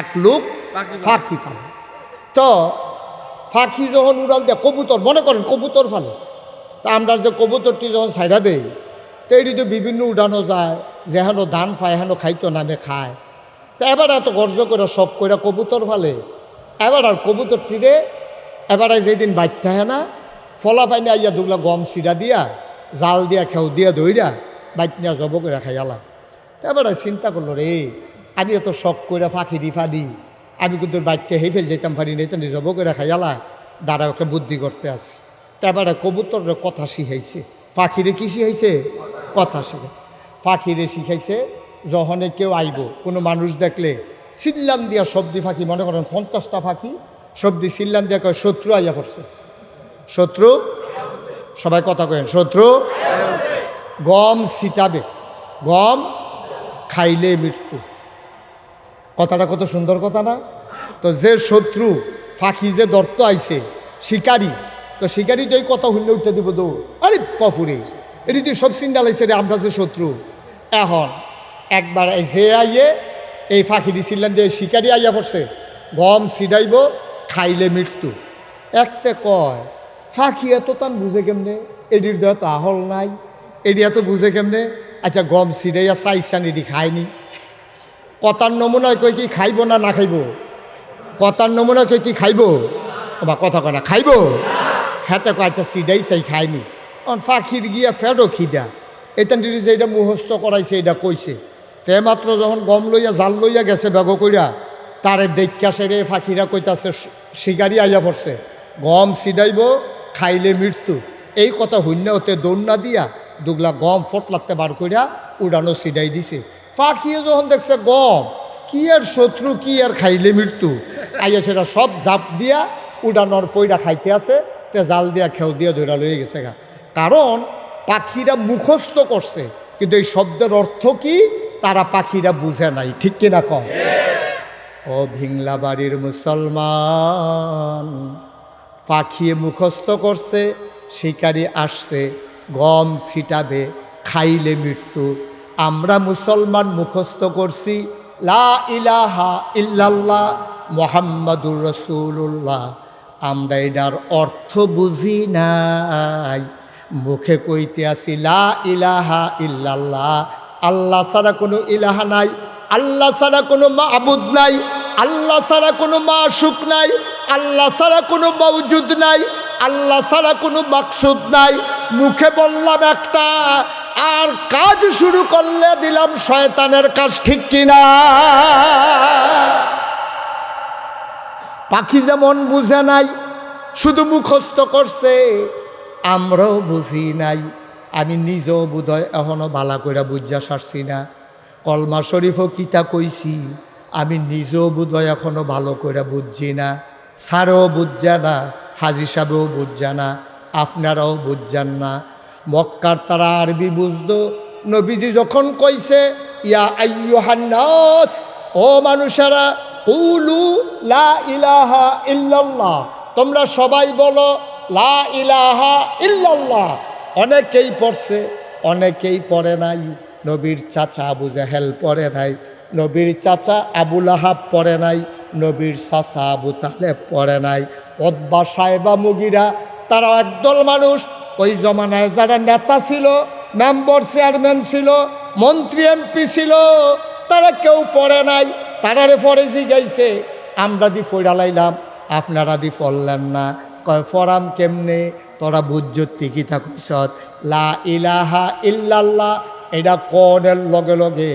এক লোক ফাঁকি ফালে। তো ফাঁকি যখন উড়াল দেয় কবুতর, মনে করেন কবুতর ফালে, তা আমরা যে কবুতরটি যখন ছাইড়া দেই তো এটি তো বিভিন্ন উড়ানো যায়, যেহেন ধান পায় হেন খাইতো নামে খায়। তা এবার এত গর্জ করে সব করে কবুতর ফালে, এবার আর কবুতরটিরে এবারে যেদিন বাচ্চা হয় না ফলা পাইনি আইয়া দুগলা গম চিরা দিয়া জাল দিয়া খেউ দিয়া দইরা বাইতনিয়া জব করে খাইয়ালা। এবারে চিন্তা করলো রে, আমি এত শখ করে ফাঁকি দি ফাদি, আমি কিন্তু বাচ্চা হেই ফেল যেতাম পারি নাই, তো জব করে খাইয়ালা দাঁড়াও একটা বুদ্ধি করতে আসি। এবারে কবুতর কথা শিখাইছে, পাখিরে কি শিখাইছে? কথা শিখাইছে। পাখিরে শিখাইছে যখনে কেউ আইব কোনো মানুষ দেখলে সিল্লান দিয়া সবজি ফাঁকি, মনে করেন 50টা ফাঁকি সবজি সিল্লান দিয়া কয় শত্রু আইয়া পড়ছে, শত্রু, সবাই কথা কেন, শত্রু গম ছিটাবে, গম খাইলে মৃত্যু। কথাটা কত সুন্দর কথা না? তো যে শত্রু ফাঁকি যে দর্ত আইছে শিকারি, তো শিকারি তো এই কথা হুল্লে উঠতে দিব দৌড়, আরে পপুরে এটি তুই সব চিন্তা লাগছে রে, আমরা যে শত্রু। এখন একবার যে আইয়ে এই ফাঁকি দিছিলেন যে শিকারি আইয়া পড়ছে, গম ছিটাইব খাইলে মৃত্যু। একতে কয় ফাঁকি এত তান বুঝে কেমনে, এটির দেহ তো আহল নাই, এটি এত বুঝে কেমনে? আচ্ছা গম ছিটাইয়া চাইছান এটি খায়নি, কথার নমুনায় কই কি খাইব না না খাইব? কথার নমুনায় কই কি খাইব? বা কথা কয় না খাইব, হাতে কয় আচ্ছা সিডাই চাই খায়নি। ফাঁকির গিয়া ফেডো খিদা, এতান যে এটা মুখস্থ করাইছে এটা কইছে, তে মাত্র যখন গম লইয়া জাল লইয়া গেছে বেগ কইরা তারে দেখা সেরে ফাঁকিরা কইতাছে শিকারি আইয়া পড়ছে, গম ছিটাইব খাইলে মৃত্যু। এই কথা হইনা হতে দৌড়না দিয়া দুগলা গম ফটলাতে বার কইরা উড়ানো ছিটাই দিছে। পাখিয়ে যখন দেখছে গম কি আর শত্রু কি আর খাইলে মৃত্যু, আইয়া সেটা সব জাপ দিয়া উড়ানোর পইরা খাইতে আছে, তে জাল দিয়া খেউ দিয়া ধরা লয়ে গেছে গা। কারণ পাখিরা মুখস্থ করছে, কিন্তু এই শব্দের অর্থ কি তারা পাখিরা বুঝে নাই, ঠিক কিনা কম? ও ভিংলা বাড়ির মুসলমান, পাখিয়ে মুখস্থ করছে শিকারি আসছে গম ছিটাবে খাইলে মৃত্যু। আমরা মুসলমান মুখস্থ করছি লা ইলাহা ইল্লাল্লাহ মুহাম্মাদুর রাসূলুল্লাহ, আমরা এটার অর্থ বুঝি নাই, মুখে কইতে আসি লা ইলাহা ইল্লাল্লাহ, আল্লাহ ছাড়া কোনো ইলাহা নাই, আল্লাহ ছাড়া কোনো মাবুদ নাই, আল্লাহ ছাড়া কোনো মাশুক নাই, আল্লাহ ছাড়া কোনো মওজুদ নাই, আল্লাহ ছাড়া কোনো মাকসুদ নাই। মুখে বললাম একটা আর কাজ শুরু করলে দিলাম শয়তানের কাজ, ঠিক কিনা? পাখি যেমন বুঝে নাই শুধু মুখস্থ করছে, আমরাও বুঝি নাই। আমি নিজেও বোধহয় এখনো ভালো করে বুঝা সারছি না। কলমা শরীফও কিতা কইছি আমি নিজেও বোধহয় এখনো ভালো করে বুঝছি না। স্যারও বুঝছে না, হাজি সাহেবও বুঝছে না, আপনারাও বুঝছেন না। মক্কার তারা আরবি বুঝতো, নবীজি যখন কইছে ইয়া আইয়ুহান নাস, ও মানুষেরা, কুলু লা ইলাহা ইল্লাল্লাহ, তোমরা সবাই বলো লা ইলাহা ইল্লাল্লাহ। অনেকেই পড়ছে, অনেকেই পড়ে নাই। নবীর চাচা আবু জাহেল পড়ে নাই, নবীর চাচা আবু লাহাব পড়ে নাই, নবীর চাচা আবু তালেব পড়ে নাই, উতবা সাইবা মুগিরা, তারা একদল মানুষ। ওই জমানায় যারা নেতা ছিল, মেম্বার চেয়ারম্যান ছিল, মন্ত্রী এমপি ছিল, তারা কেউ পড়ে নাই। তারারে পড়ে জিগাইছে, আমরা দি ফইরা লাইলাম, আপনারা দি পড়লেন না। কয় ফরাম কেমনে, তোরা বুঝ্যতি কিতা কইছত লা ইলাহা ইল্লাল্লাহ, এটা কনের লগে লগে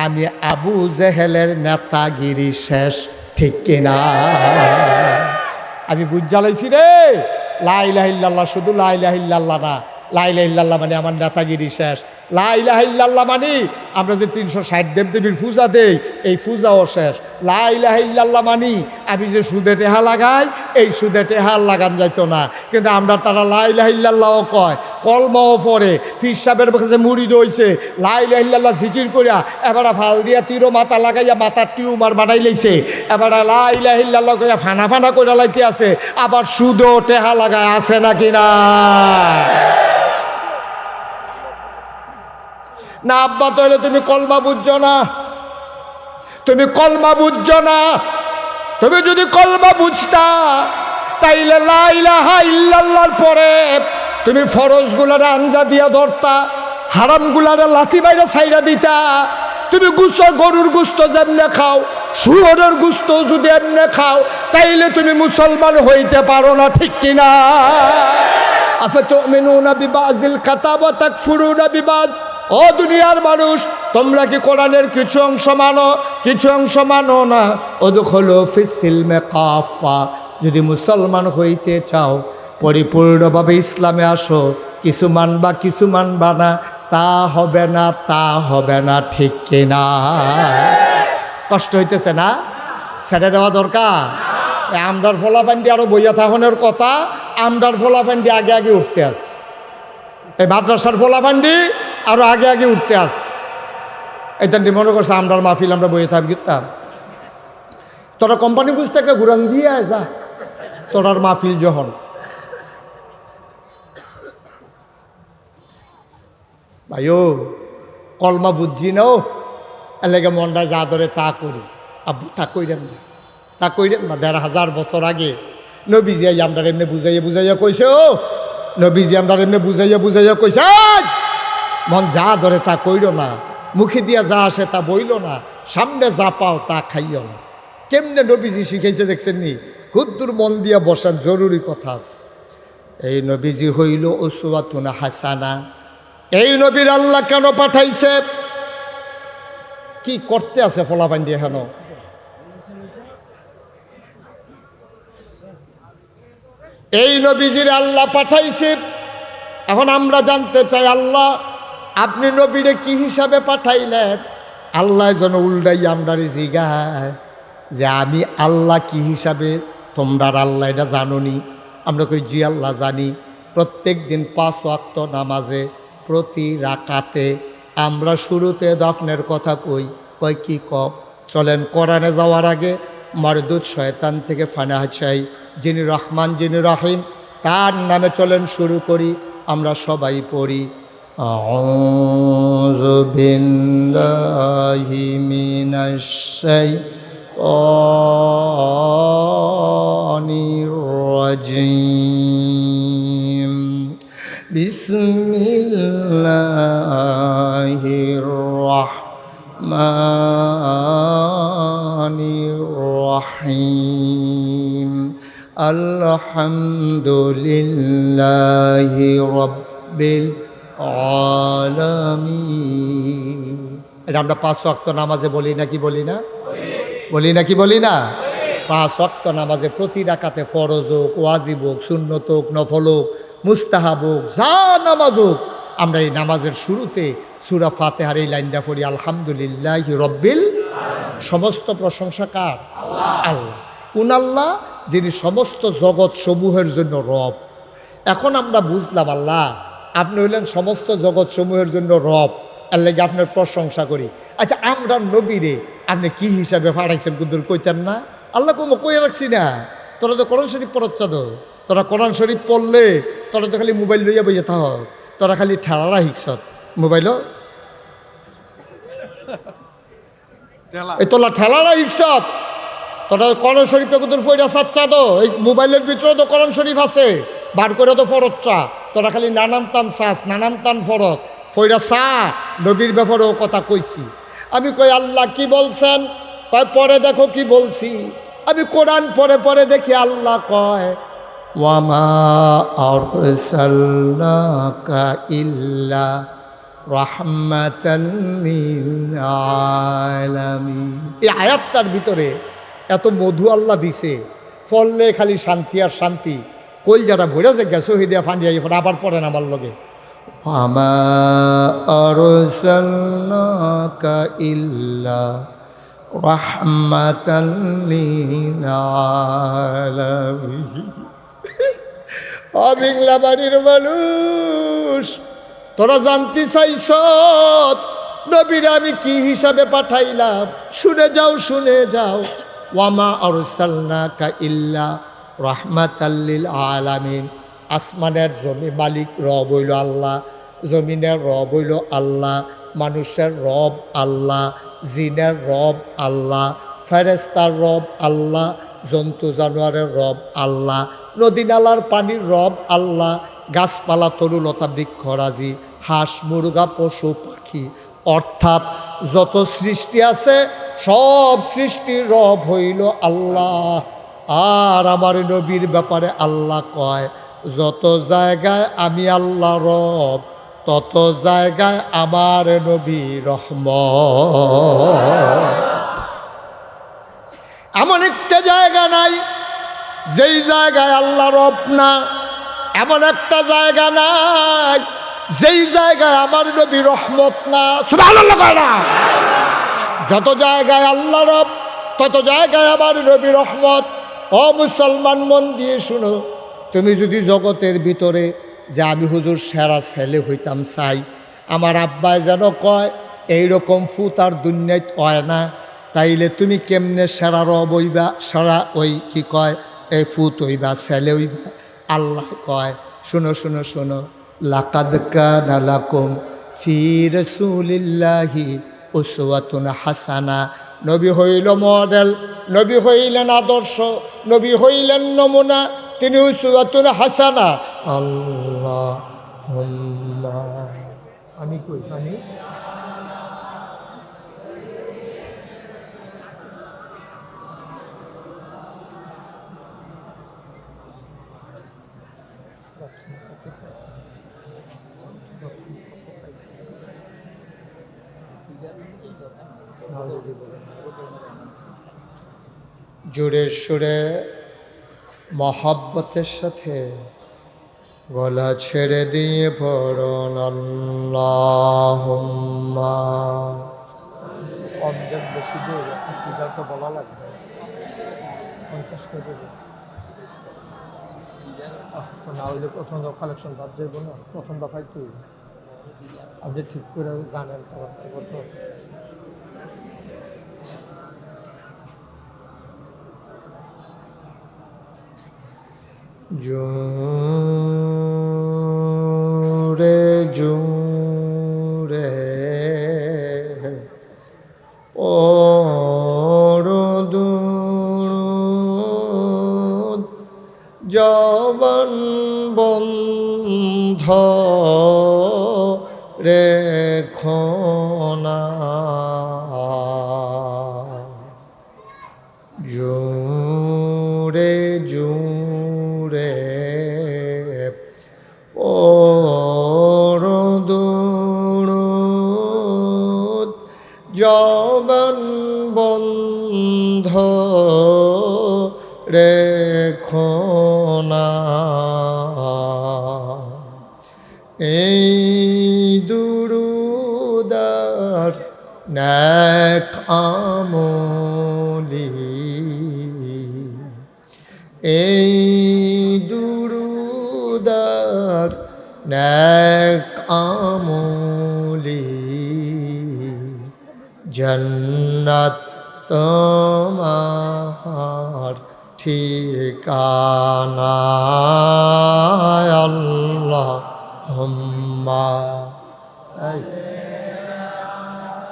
আমি আবু জেহেলের নেতাগিরি শেষ, ঠিক কিনা? আমি বুঝ জ্বালাইছি রে, লা ইলাহা ইল্লাল্লাহ শুধু লা ইলাহা ইল্লাল্লাহ না, লা ইলাহা ইল্লাল্লাহ মানে আমার নেতাগিরি শেষ। লা ইলাহা ইল্লাল্লাহ মানে আমরা যে 360 দেবদেবীর পূজা দেই এই পূজাও শেষ। লা ইলাহা ইল্লাল্লাহ মানে আমি যে সুদে টেহা লাগাই এই সুদে টেহা লাগান যাইতো না। কিন্তু আমরা তারা লা ইলাহা ইল্লাল্লাহও কয়, কলমাও পড়ে, পীর সাহেবের কাছে মুড়িদ হইছে, লা ইলাহা ইল্লাল্লাহ জিকির করিয়া এবারে ফাল দিয়া তীরও মাথা লাগাইয়া মাথার টিউমার বানাই লাইছে, এবারে লা ইলাহা ইল্লাল্লাহ কইয়া ফানা ফানা করে লাইতে আছে, আবার সুদও টেহা লাগায়, আছে নাকি না? না আব্বা, তাহলে তুমি কলমা বুঝছো না, তুমি কলমা বুঝছো না। তুমি যদি কলমা বুঝতা তাইলে লা ইলাহা ইল্লাল্লাহর পরে তুমি ফরজগুলারে আঞ্জা দিয়া ধরতা, হারামগুলারে লাথি বাইরে ছাইরা দিতা। তুমি গরুর গুস্ত যেমনে খাও, শুয়োরের গুস্ত যদি এমনে খাও, তাইলে তুমি মুসলমান হইতে পারো না, ঠিক কিনা? আফাতুমিনুনা বিবাযিল কিতাব ওয়া তাকফুরুনা বিবায। ও দুনিয়ার মানুষ, তোমরা কি কোরআনের কিছু অংশ মানো, কিছু অংশ মানো না? উদখুলু ফিস সিলমি কাফা। যদি মুসলমান হইতে চাও, পরিপূর্ণভাবে ইসলামে আসো। কিছু মানবা কিছু মানবা না, তা হবে না, তা হবে না, ঠিক কিনা? কষ্ট হইতেছে না? ছেড়ে দেওয়া দরকার। আমরার ফোলাফান্ডি আরো বইয়া থাকনের কথা, আমরার ফোলাফান্ডি আগে আগে উঠতে আস। এই মাদ্রাসার ফোলাফান্ডি আরো আগে আগে উঠতে আস। এটা মনে করছে আমরার মাহফিল আমরা বইয়ে থাকতাম। তোরা কোম্পানি বুঝতে একটা ঘুরান দিয়ে যা, তোরার মাহফিল যখন। ভাইও কলমা বুঝছি না, ও এলাকা মনটা যা ধরে তা করি। আব্বু তা কইরেন না, তা কইরেন না। ১,৫০০ বছর আগে নবীজি আমরা এমনি বুঝাইয়া বুঝাইয়া কইছে, ও নবীজি আমরা এমনি বুঝাইয়া বুঝাইয়া কইছে, মন যা ধরে তা কইর না, মুখে দিয়া যা আসে তা বইল না, সামনে যা পাও তা খাইও না। কেমনে নবীজি শিখাইছে দেখছেন নি? খুদ্দুর মন দিয়া বসান, জরুরি কথা আছে। এই নবীজি হইল উসওয়াতুন হাসানা। এই নবীর আল্লাহ কেন পাঠাইছে? কি করতে আছে ফলাফান্ডি এখান? এই নবীজির আল্লাহ পাঠাইছে। এখন আমরা জানতে চাই, আল্লাহ আপনি নবীরে কি হিসাবে পাঠাইলেন? আল্লাহ যেন উল্টাই আমরারে জিগায় যে আমি আল্লাহ কি হিসাবে, তোমরার আল্লাহ এটা জানোনি? আমরা কই জি আল্লাহ জানি। প্রত্যেক দিন 5 ওয়াক্ত নামাজে প্রতি রাকাতে আমরা শুরুতে দাফনের কথা কই। কয় কি চলেন কোরআনে যাওয়ার আগে মারদুদ শয়তান থেকে ফানাহ চাই, যিনি রহমান যিনি রহিম, তার নামে চলেন শুরু করি। আমরা সবাই পড়ি আউযু বিল্লাহি মিনাশ শাইতানির রাজিম। বিসমিল্লাহির রাহমানির রাহিম। আলহামদুলিল্লাহি রাব্বিল আলামিন। এটা আমরা 5 ওয়াক্ত নামাজে বলি নাকি বলি না? বলি নাকি বলি না? 5 ওয়াক্ত নামাজে প্রতি রাকাতে ফরজ হোক, ওয়াজিব হোক, সুন্নত হোক, নফল হোক, মুস্তাহাব হোক, যা নামাজ হোক, আমরা এই নামাজের শুরুতে সূরা ফাতিহার এই লাইনটা পড়ি, আলহামদুলিল্লাহি রাব্বিল। সমস্ত প্রশংসা কার? আল্লাহ। কোন আল্লাহ? যিনি সমস্ত জগৎ সমূহের জন্য রব। এখন আমরা বুঝলাম আল্লাহ আপনি হইলেন সমস্ত জগৎ সমূহের জন্য রব, এর লাগে আপনার প্রশংসা করি। আচ্ছা, আমরা নবীরে আপনি কি হিসাবে পাঠাইছেন কুদ্দুর কইতেন না? আল্লাহ কোনো কইয়া রাখছি না। তোরা তো কোরআন শরীফ পড়চ্ছাদ, তোরা কোরআন শরীফ পড়লে তোরা তো খালি মোবাইল লইয়া বইয়া থাকস, তোরা খালি ঠেলারা শিখছত মোবাইলও। এই তোলা ঠেলারা শিখছত, তোরা কোরআন শরীফটা কুদ্দুর ফইরা চাচ্ছা তো, এই মোবাইলের ভিতরে তো কোরআন শরীফ আছে, বার করে তো ফরচ্ছা। তোরা খালি নানান তান চাস, নানান তান ফরত ফইরা চা। নবীর ব্যাপারেও কথা কইছি। আমি কই আল্লাহ কি বলছেন? কয় পরে দেখো কি বলছি। আমি কোরআন পরে পরে দেখি আল্লাহ কয় ওয়ামা আরসালনাকা ইল্লা রাহমাতাল লিল আলামিন। এই আয়াতটার ভিতরে এত মধু আল্লাহ দিছে, ফললে খালি শান্তি আর শান্তি। কইল যারা ভরে যে গেছো হিদিয়া ফান্ডিয়া আবার পড়েন আমার লগে ওয়ামা আরসালনাকা ইল্লা রাহমাতাল লিল আলামিন। বাংলা বাড়ির মানুষ, তোরা জানতে চাইছ নবীর আমি কি হিসাবে পাঠাইলাম? শুনে যাও, শুনে যাও। ওয়ামা আরসালনাকা ইল্লা রাহমাতাল লিল আলামিন। আসমানের জমি মালিক রব হইল আল্লাহ, জমিনের রব হইল আল্লাহ, মানুষের রব আল্লাহ, জিনের রব আল্লাহ, ফেরেস্তার রব আল্লাহ, জন্তু জানোয়ারের রব আল্লাহ, নদী নালার পানির রব আল্লাহ, গাছপালা তরুলতা বৃক্ষরাজি, হাঁস মুরগা পশু পাখি, অর্থাৎ যত সৃষ্টি আছে সব সৃষ্টির রব হইল আল্লাহ। আর আমার নবীর ব্যাপারে আল্লাহ কয়, যত জায়গায় আমি আল্লাহ রব, তত জায়গায় আমার নবী রহমত। এমন একটা জায়গা নাই যেই জায়গায় আল্লাহ রব না, এমন একটা জায়গা নাই যেই জায়গায় আমার নবী রহমত না। সুবহানাল্লাহ কয় না? যত জায়গায় আল্লাহ রব, তত জায়গায় আমার নবী রহমত। ও মুসলমান, মন দিয়ে শুনো, তুমি যদি জগতের ভিতরে যে আমি হুজুর সেরা ছেলে হইতাম চাই, আমার আব্বায় যেন কয় এইরকম ফুত আর দুনিয়ায় হয় না, তাইলে তুমি কেমনে সেরা রব হইবা, সেরা ওই কি কয় এই ফুত হইবা, ছেলে হইবা? আল্লাহ কয়, শোনো শোনো শোনো, লাকাদ কানা লাকুম ফি রাসূলিল্লাহি উসওয়াতুন হাসানা। নবী হইল মডেল, নবী হইলেন আদর্শ, নবী হইলেন নমুনা, তিনি উসওয়াতুন হাসানা। আল্লাহুম্মা আমি কই আমি জোরে সুরে মহাব্বতের সাথে গলা ছেড়ে দিয়ে পড়ুন আল্লাহুম্মা। অর্ধেক বেশি দিয়ে একটা ফিগার তো বলা লাগবে, 50 করে দেবে না হইলে প্রথম কালেকশন বাদ যাইব না, প্রথম দফায় তুই আপনি ঠিক করে জানেন কত আছে। জোরে জোরে ও দুরুদ জবান বন্ধ রেখো না, জোরে জোরে ও দুরুদ জবান বন্ধ রেখো না। এই দুরুদার নেক আমলি, এই দুরুদার নেক আমলি, জান্নাত তোমার ঠিকানা। আল্লাহুম্মা।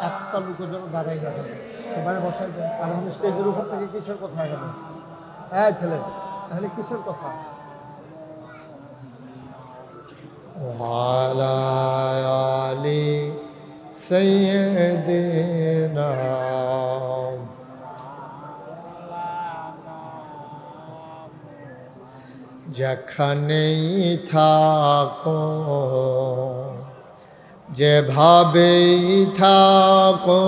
একটা লোকের জন্য দাঁড়াই না, সবাই বসাই দেন। আর আমি স্টেজের উপর থেকে কিসের কথা গেল? হ্যাঁ ছেলে, তাহলে কিসের কথা? ওয়ালা আলি সাইয়্যিদিনা, যেখানেই থাকো যেভাবেই থাকো,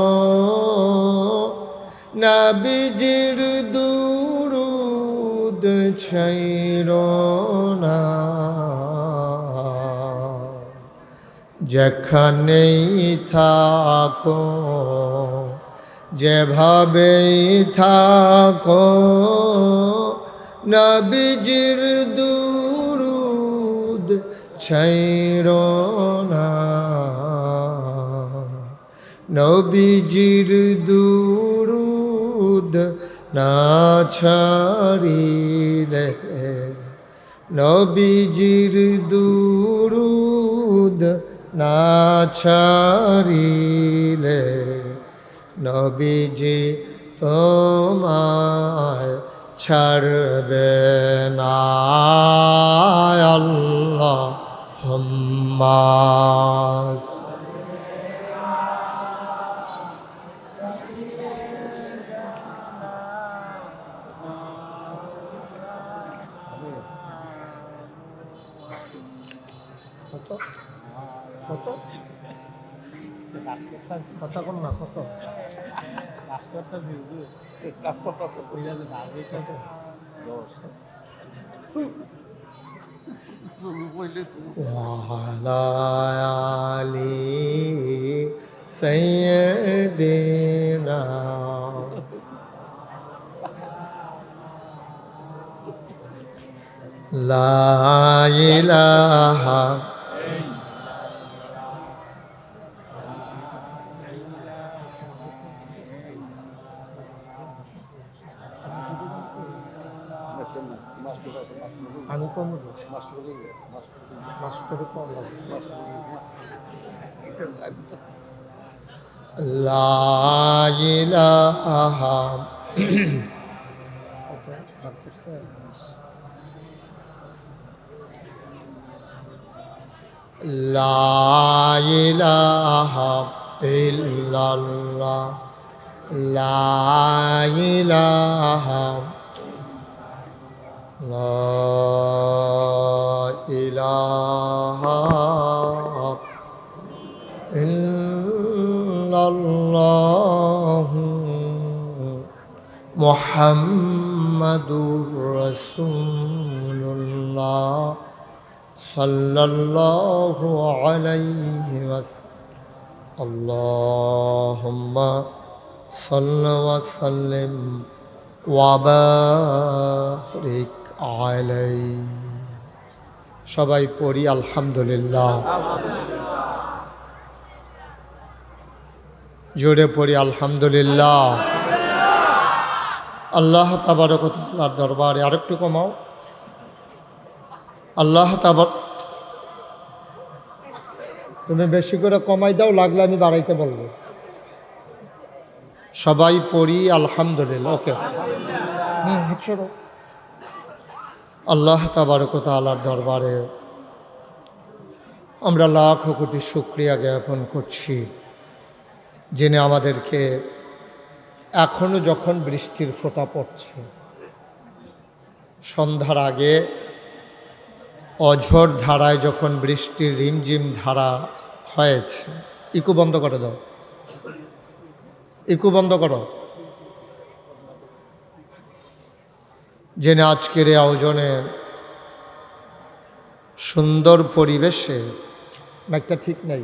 নবীজির দুরুদ ছাইরো না। যেখানেই থাকো যেভাবেই থাকো, নবীজির দুরুদ ছাইরো না। নবীজির দুরুদ না ছাড়িলে, নবীজির দুরুদ না ছাড়িলে নবীজি তোমায় ছাড়বে না আল্লাহুম্মা কত কত কথা কোন না কত وعلى آل سيدنا لا إله আমি কম মাস্টারে কম লা ইলাহা লা ইলাহা ইল্লাল্লাহ লা ইলাহা লা ইলাহা ইল্লাল্লাহু মুহাম্মাদুর রাসূলুল্লাহ সাল্লাল্লাহু আলাইহি ওয়াসাল্লাম আল্লাহুম্মা সাল্লি ওয়া সাল্লিম ওয়া বারিক আলাইহি। সবাই পড়ি আলহামদুলিল্লাহ, জোরে পড়ি আলহামদুলিল্লাহ। আল্লাহ তাবারক ওয়া তাআলার দরবারে আরেকটু কমাও। আল্লাহ তাবারক, তুমি বেশি করে কমাই দাও, লাগলে আমি বাড়াইতে বলবো। সবাই পড়ি আলহামদুলিল্লাহ। ওকে, ছোট। আল্লাহ তাবারক ওয়া তাআলার দরবারে আমরা লাখ কোটি শুকরিয়া জ্ঞাপন করছি, যিনি আমাদেরকে এখনো যখন বৃষ্টির ফোঁটা পড়ছে, সন্ধ্যার আগে অঝোর ধারায় যখন বৃষ্টির রিমঝিম ধারা হয়েছে, ইকু বন্ধ করে দাও, ইকু বন্ধ করো। জেনে আজকের এই আয়োজনে সুন্দর পরিবেশে, একটা ঠিক নাই,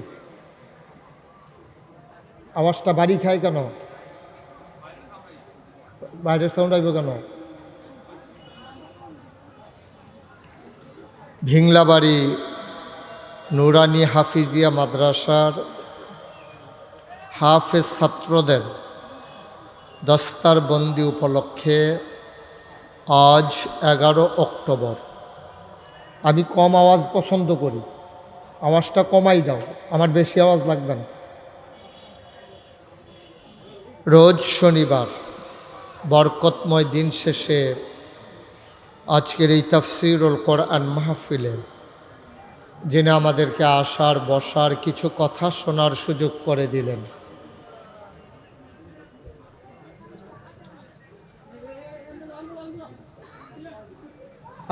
আওয়াজটা বাড়ি খায় কেন, বাইরের সাউন্ড আইব কেন? ভিংলাবাড়ি নুরানি হাফিজিয়া মাদ্রাসার হাফেজ ছাত্রদের দস্তারবন্দি উপলক্ষে আজ 11 অক্টোবর। আমি কম আওয়াজ পছন্দ করি, আওয়াজটা কমাই দাও, আমার বেশি আওয়াজ লাগবে না। রোজ শনিবার বরকতময় দিন শেষে আজকের এই তাফসীরুল কোরআন মাহফিলে যিনি আমাদেরকে আসার বসার কিছু কথা শোনার সুযোগ করে দিলেন,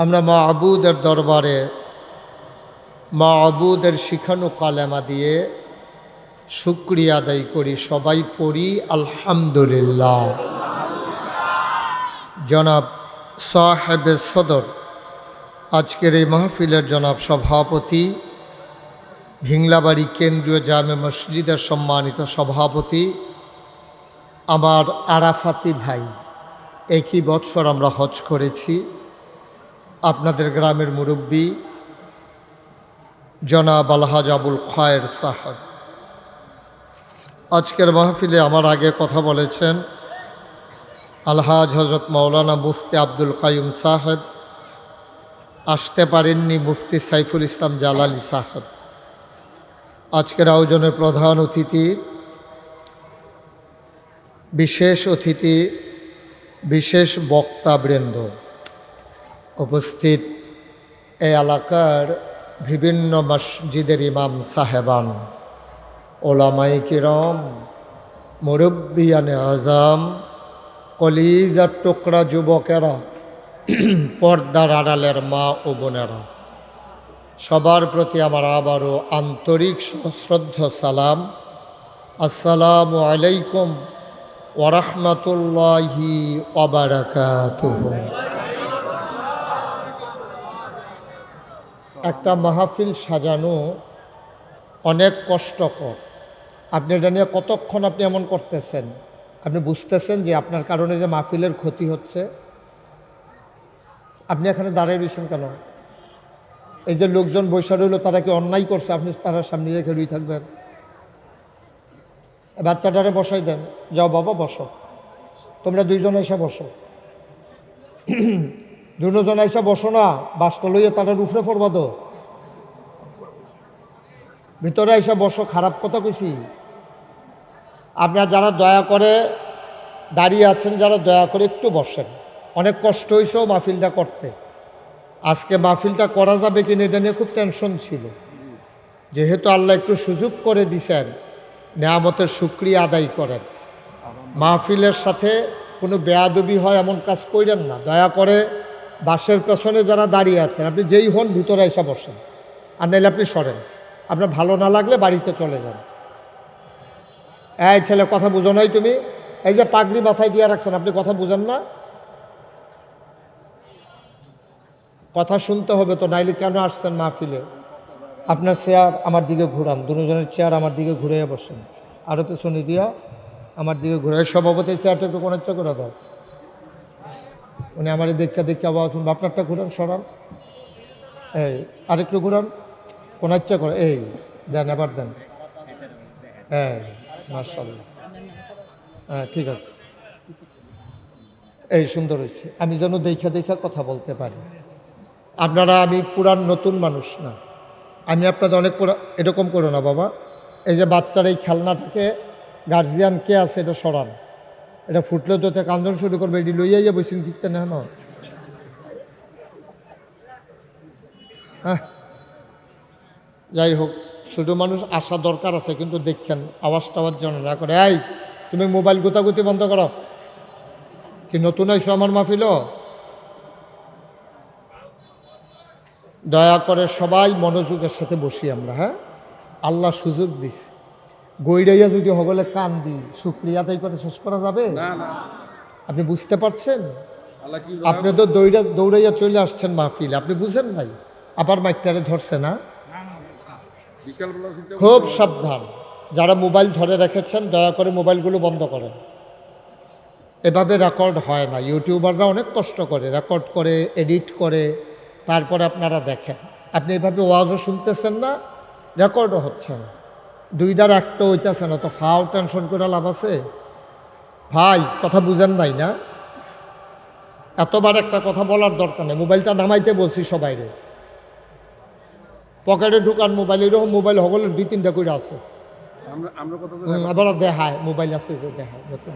আমরা মাবুদের দরবারে মাবুদের শিখানো কালেমা দিয়ে শুকরিয়া আদায় করি। সবাই পড়ি আলহামদুলিল্লাহ। জনাব সাহেবে সদর, আজকের এই মাহফিলের জনাব সভাপতি, ভিংলাবাড়ি কেন্দ্রীয় জামে মসজিদের সম্মানিত সভাপতি আমার আরাফাতি ভাই, একই বছর আমরা হজ করেছি। আপনাদের গ্রামের মুরব্বী জনাব আলহাজ আবুল খায়ের সাহেব, আজকের মাহফিলে আমার আগে কথা বলেছেন আলহাজ হজরত মাওলানা মুফতি আব্দুল কাইয়ুম সাহেব, আসতে পারেননি মুফতি সাইফুল ইসলাম জালালি সাহেব। আজকের আয়োজনের প্রধান অতিথি, বিশেষ বক্তাবৃন্দ, উপস্থিত এই এলাকার বিভিন্ন মসজিদের ইমাম সাহেবান, ওলামায়ে কিরাম, মুরব্বিয়ানে আজম, কলিজার টুকরা যুবকেরা, পর্দার আড়ালের মা ও বোনেরা, সবার প্রতি আমার আবারও আন্তরিক সশ্রদ্ধ সালাম। আসসালামু আলাইকুম ওয়া রাহমাতুল্লাহি ওয়া বারাকাতুহু। একটা মাহফিল সাজানো অনেক কষ্টকর। আপনি এটা নিয়ে কতক্ষণ আপনি এমন করতেছেন? আপনি বুঝতেছেন যে আপনার কারণে যে মাহফিলের ক্ষতি হচ্ছে? আপনি এখানে দাঁড়িয়ে রয়েছেন কেন? এই যে লোকজন বৈশা রইল, তারা কি অন্যায় করছে? আপনি তারা সামনে রেখে রুই থাকবেন? বাচ্চাটারে বসাই দেন, যাও বাবা বসো, তোমরা দুইজন এসে বসো। দুজন এসে বসো না, বাসটা লইয়া তারা উপরে পড়বা তো, ভিতরে এসে বসো। খারাপ কথা কইছি? আপনারা যারা দয়া করে দাঁড়িয়ে আছেন, যারা দয়া করে একটু বসেন। অনেক কষ্ট হয়েছে মাহফিলটা করতে। আজকে মাহফিলটা করা যাবে কিনা এটা নিয়ে খুব টেনশন ছিল। যেহেতু আল্লাহ একটু সুযোগ করে দিছেন, নেয়ামতের শুকরিয়া আদায় করেন। মাহফিলের সাথে কোনো বেয়াদবি হয় এমন কাজ করেন না। দয়া করে বাসের পেছনে যারা দাঁড়িয়ে আছেন, আপনি যেই হন ভিতরে এসে বসেন, আর নাইলে আপনি সরেন। আপনার ভালো না লাগলে বাড়িতে চলে যান। এই ছেলে, কথা বুঝো নাই তুমি? এই যে পাগড়ি মাথায় দিয়ে রাখছেন, আপনি কথা বুঝেন না? কথা শুনতে হবে তো, নাইলে কেন আসছেন মাহফিলে? আপনার চেয়ার আমার দিকে ঘুরান, দুজনের চেয়ার আমার দিকে ঘুরে বসেন, আরও পেছনে দিয়া আমার দিকে ঘুরে। সভাপতি চেয়ারটা একটু কোন ইচ্ছা করে দাও, উনি আমার দেখে আবার শুনবো। আপনারটা ঘুরান, সরান, এই আরেকটু ঘুরান, কোন ইচ্ছা করে, এই দেন, এবার দেন। হ্যাঁ, মাশাআল্লাহ, হ্যাঁ ঠিক আছে, এই সুন্দর হয়েছে। আমি যেন দেখা কথা বলতে পারি। আপনারা, আমি পুরান নতুন মানুষ না, আমি আপনাদের অনেক এরকম করো না বাবা। এই যে বাচ্চার এই খেলনাটাকে গার্জিয়ান কে আছে এটা সরান। এটা ফুটলে তো কান্দন শুরু করবে, এটি লইয়াইয়া বসেন দিকতে না। হ্যাঁ, যাই হোক, ছোটো মানুষ আসা দরকার আছে, কিন্তু দেখছেন আওয়াজ টাওয়াজ যেন না করে। এই তুমি মোবাইল গুতাগুতি বন্ধ করো। কি নতুন আইসো আমার মাহফিল? দয়া করে সবাই মনোযোগের সাথে বসি আমরা। হ্যাঁ, আল্লাহ সুযোগ দিছে। গইরাইয়া যদি হগলে কান দিই, শুক্রিয়া আদায় করে শেষ করা যাবে? আপনি বুঝতে পারছেন? আপনি তো দৌড়াইয়া চলে আসছেন মাহফিল, আপনি বুঝেন নাই? আবার মাইকটারে ধরছে না? খুব সাবধান। যারা মোবাইল ধরে রেখেছেন, দয়া করে মোবাইলগুলো বন্ধ করেন। এভাবে রেকর্ড হয় না। ইউটিউবাররা অনেক কষ্ট করে, রেকর্ড করে, এডিট করে, তারপরে আপনারা দেখেন। আপনি এভাবে ওয়াজও শুনতেছেন না, রেকর্ডও হচ্ছে না, দুইটার একটা হইতেছে না, তো ফাও টেনশন করে লাভ আছে? ভাই, কথা বুঝেন নাই না? এতবার একটা কথা বলার দরকার নেই। মোবাইলটা নামাইতে বলছি সবাইরে, পকেটে ঢুকান মোবাইল। এরকম মোবাইল হগলের 2-3টা করে আছে। আবার দেখায় মোবাইল আছে, যে দেখায় নতুন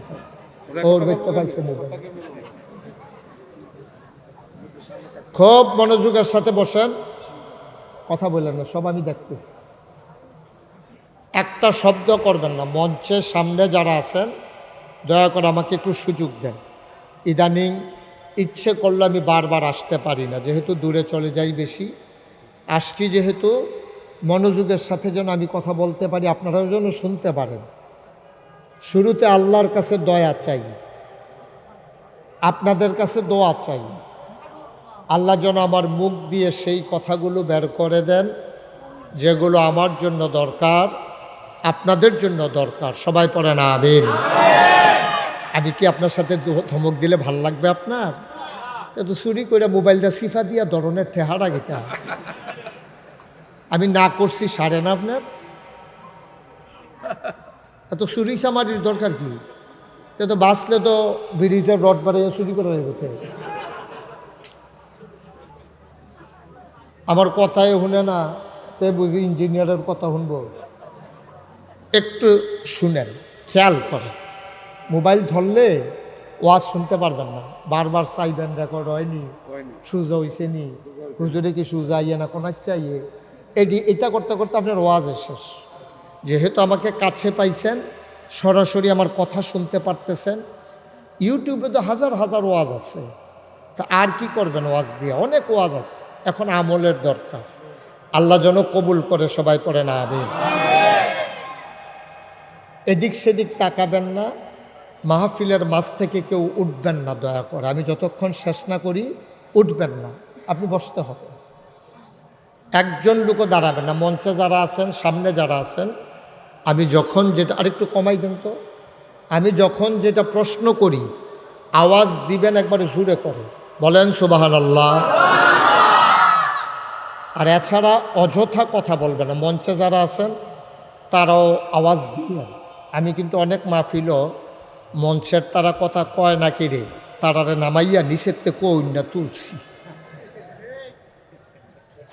ওর ব্যক্তি পাইছে মোবাইল। খুব মনোযোগের সাথে বসেন, কথা বললেন না, সব আমি দেখতেছি। একটা শব্দ করবেন না। মঞ্চের সামনে যারা আছেন, দয়া করে আমাকে একটু সুযোগ দেন। ইদানিং ইচ্ছে করলে আমি বারবার আসতে পারি না, যেহেতু দূরে চলে যাই বেশি। আসছি যেহেতু, মনোযোগের সাথে যেন আমি কথা বলতে পারি, আপনারাও যেন শুনতে পারেন। শুরুতে আল্লাহর কাছে দয়া চাই, আপনাদের কাছে দোয়া চাই। আল্লাহ যেন আমার মুখ দিয়ে সেই কথাগুলো বের করে দেন যেগুলো আমার জন্য দরকার, আপনাদের জন্য দরকার। সবাই পড়ে না আমিন। আমি কি আপনার সাথে ধমক দিলে ভাল লাগবে আপনার? তো চুরি করে মোবাইলটা সিফা দিয়া ধরনের ঠেহারা গীতা আমি না করছি সারে না আপনার? এত চুরি চামারির দরকার কি? তো বাঁচলে তো ব্রিজের রড বাড়িয়ে চুরি করে যেতে। আমার কথাই শুনে না, তে বুঝি ইঞ্জিনিয়ারের কথা শুনবো? একটু শুনেন, খেয়াল করেন। মোবাইল ধরলে ওয়াজ শুনতে পারবেন না, বারবার চাইবেন রেকর্ড হয়নি, সুজা হইছে নি, হুজুরে কি সুজা আইয়ে না কোন চাইয়ে, এটা করতে করতে আপনার ওয়াজের শেষ। যেহেতু আমাকে কাছে পাইছেন, সরাসরি আমার কথা শুনতে পারতেছেন, ইউটিউবে তো হাজার হাজার ওয়াজ আছে, তা আর কি করবেন ওয়াজ দিয়ে? অনেক ওয়াজ আছে, এখন আমলের দরকার। আল্লাহ যেন কবুল করে, সবাই পড়ে না আমিন। এদিক সেদিক তাকাবেন না, মাহফিলের মাঝ থেকে কেউ উঠবেন না দয়া করে। আমি যতক্ষণ শেষ না করি উঠবেন না, আপনি বসতে হবে। একজন লোকও দাঁড়াবেন না, মঞ্চে যারা আছেন, সামনে যারা আছেন, আমি যখন যেটা, আরেকটু কমাই দেন তো, আমি যখন যেটা প্রশ্ন করি আওয়াজ দিবেন একবারে জোরে করে, বলেন সুবহানাল্লাহ। আর এছাড়া অযথা কথা বলবেন না, মঞ্চে যারা আছেন তারাও আওয়াজ দিয়ে। আমি কিন্তু অনেক মাহফিলও মঞ্চের তারা কথা কয় না কিরে, তারারে নামাইয়া নিষেধতে কই না তুলছি।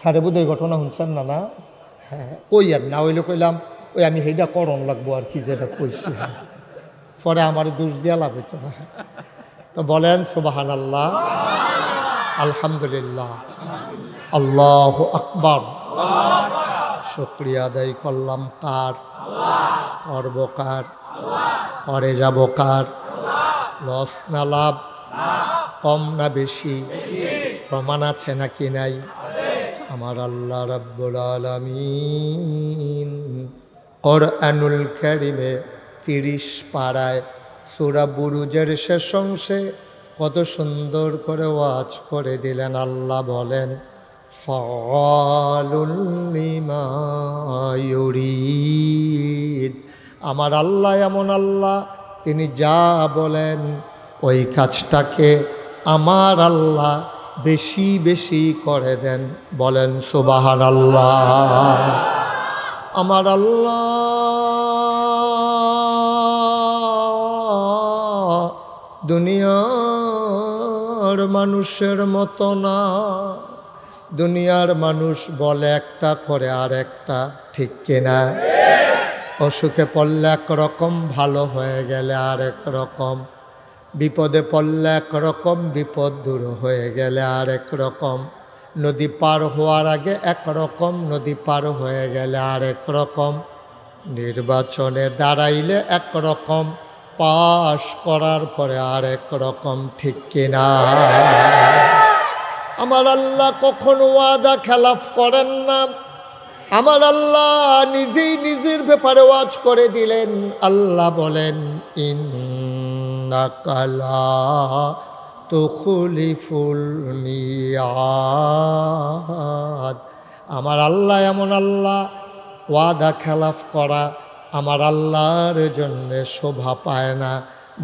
সারে বোধ এই ঘটনা শুনছেন না? না, হ্যাঁ, কই আর না হইলে কইলাম ওই আমি সেইটা করণ লাগবো আর কি, যেটা কইছি, পরে আমার দোষ দিয়া লাভ হইতো না। তো বলেন সুবহানাল্লাহ, আলহামদুলিল্লাহ, আল্লাহু আকবার। শুকরিয়া আদায় করলাম কার? করব কার? করে যাব কার? লস না লাভ? কম না বেশি? প্রমাণ আছে নাকি নাই? আমার আল্লাহ রাব্বুল আলামিন কোরআনুল কারীমে 30 পারায় সূরা বুরুজের শেষ অংশে কত সুন্দর করে ওয়াজ করে দিলেন। আল্লাহ বলেন, ফাআলুল লিমা ইউরিদ। আমার আল্লাহ এমন আল্লাহ, তিনি যা বলেন ওই কাজটাকে আমার আল্লাহ বেশি বেশি করে দেন। বলেন সুবহানাল্লাহ। আমার আল্লাহ দুনিয়ার মানুষের মতো না। দুনিয়ার মানুষ বলে একটা, করে আর একটা, ঠিক কিনা? অসুখে পড়লে একরকম, ভালো হয়ে গেলে আর এক রকম, বিপদে পড়লে একরকম, বিপদ দূর হয়ে গেলে আর এক রকম, নদী পার হওয়ার আগে একরকম, নদী পার হয়ে গেলে আর এক রকম, নির্বাচনে দাঁড়াইলে একরকম, পাশ করার পরে আর এক রকম, ঠিক কিনা? আমার আল্লাহ কখনো ওয়াদা খেলাফ করেন না। আমার আল্লাহ নিজেই নিজের ব্যাপারে ওয়াজ করে দিলেন। আল্লাহ বলেন, ইন্নাকা লা তুখলিফুল মিয়াদ। আমার আল্লাহ এমন আল্লাহ, ওয়াদা খেলাফ করা আমার আল্লাহর জন্য শোভা পায় না।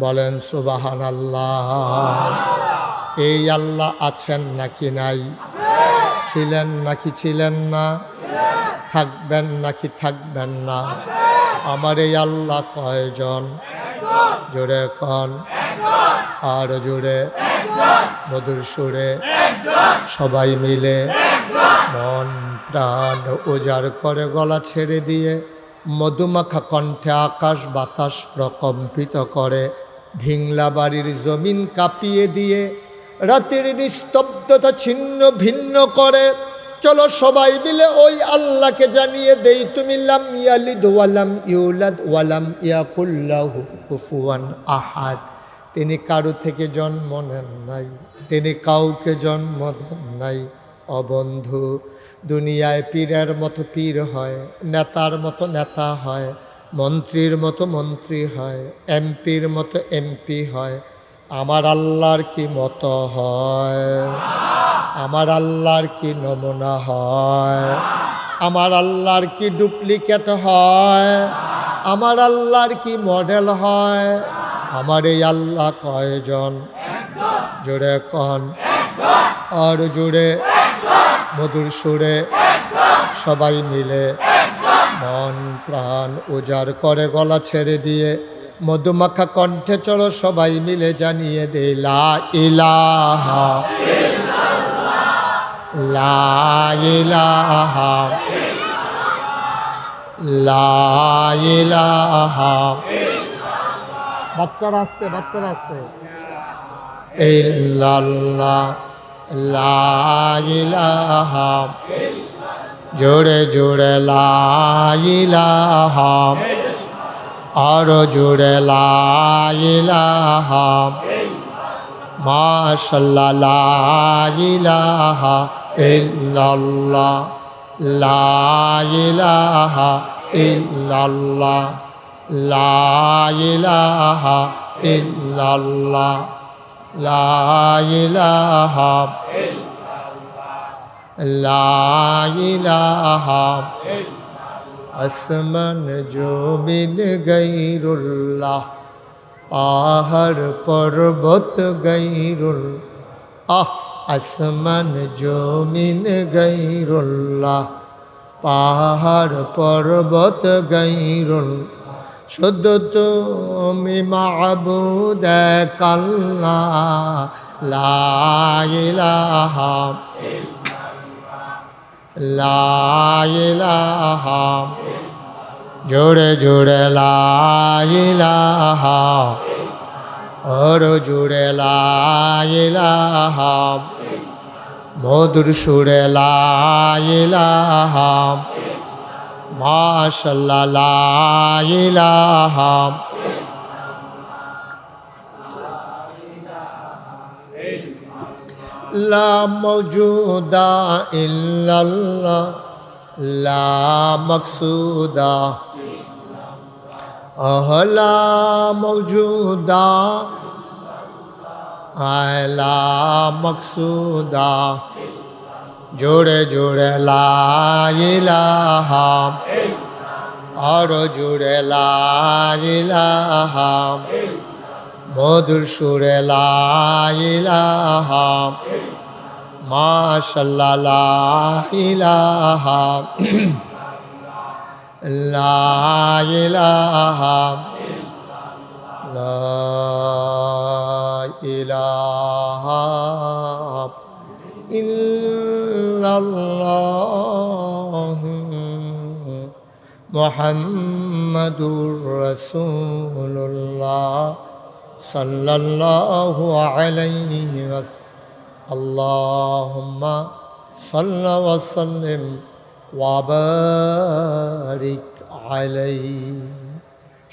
বলেন সুবহানাল্লাহ। এই আল্লাহ আছেন নাকি নাই? ছিলেন নাকি ছিলেন না? থাকবেন নাকি থাকবেন না? আমার এই আল্লাহ কয়জন? জোরে কন, আর জোরে, মধুর সুরে, সবাই মিলে মন প্রাণ উজাড় করে গলা ছেড়ে দিয়ে মধুমাখা কণ্ঠে আকাশ বাতাস প্রকম্পিত করে, ভিংলা বাড়ির জমিন কাঁপিয়ে দিয়ে রাতের নিস্তব্ধতা ছিন্ন ভিন্ন করে। চলো সবাই মিলে ওই আল্লাহকে জানিয়ে দেই, তুমি লাম ইয়ালিদ ওয়ালাম ইউলাদ ওয়ালাম ইয়াকুল লাহু কুফুয়ান আহাদ। তিনি কারো থেকে জন্ম নেন নাই, তিনি কাউকে জন্ম দেন নাই। অবন্ধু, দুনিয়ায় পীরের মতো পীর হয়, নেতার মতো নেতা হয়, মন্ত্রীর মতো মন্ত্রী হয়, এমপির মতো এমপি হয়। আমার আল্লাহর কি মতো হয়? আমার আল্লাহর কি নমুনা হয়? আমার আল্লাহর কি ডুপ্লিকেট হয়? আমার আল্লাহর কি মডেল হয়? আমার এই আল্লাহ কয়জন? জোরে কন, আর জোরে, মধুর সুরে, সবাই মিলে মন প্রাণ উজাড় করে গলা ছেড়ে দিয়ে মধুমাখা কণ্ঠে চলো সবাই মিলে জানিয়ে দে, লা ইলাহা ইল্লাল্লাহ, লা ইলাহা লা ইলাহা, বাচ্চারা আসতে ইল্লাল্লাহ, লা ইলাহা, জোরে জোরে লা ইলাহা, আরো জোরে লা ইলাহা, মাশাআল্লাহ, লা ইলাহা ইল্লাল্লাহ, লা ইলাহা ইল্লাল্লাহ, লা ইলাহা ইল্লাল্লাহ, লা ইলাহা, লা ইলাহা, আসমান জমিন গায়রুল্লাহ, পাহাড় পর্বত গায়রুল, আসমান জমিন গায়রুল্লাহ, পাহাড় পর্বত গায়রুল, শুধু তুমি মাবুদ এক আল্লাহ, লা ইলাহা, লা ইলাহা, জোরে জোরে লা ইলাহা, ওর জোরে লা ইলাহা, মধুর সুরে লা ইলাহা, মাশাআল্লাহ, লা ইলাহা, লা মওজুদা ইল্লাল্লাহ, লা মকসুদা, লা মওজুদা, লা মকসুদা, জোরে জোরে লা ইলাহা, আরো জোরে লা ইলাহা, মধুর সুরে লা ইলাহা, মাশাআল্লাহ, লা ইলাহা, লা ইলাহা, লা ইলাহা ইল্লাল্লাহ, মুহাম্মাদুর রাসূলুল্লাহ সাল্লাল্লাহু আলাইহি ওয়াসাল্লাম। আল্লাহুম্মা সাল্লি ওয়া সাল্লিম ওয়া বারিক আলাইহি।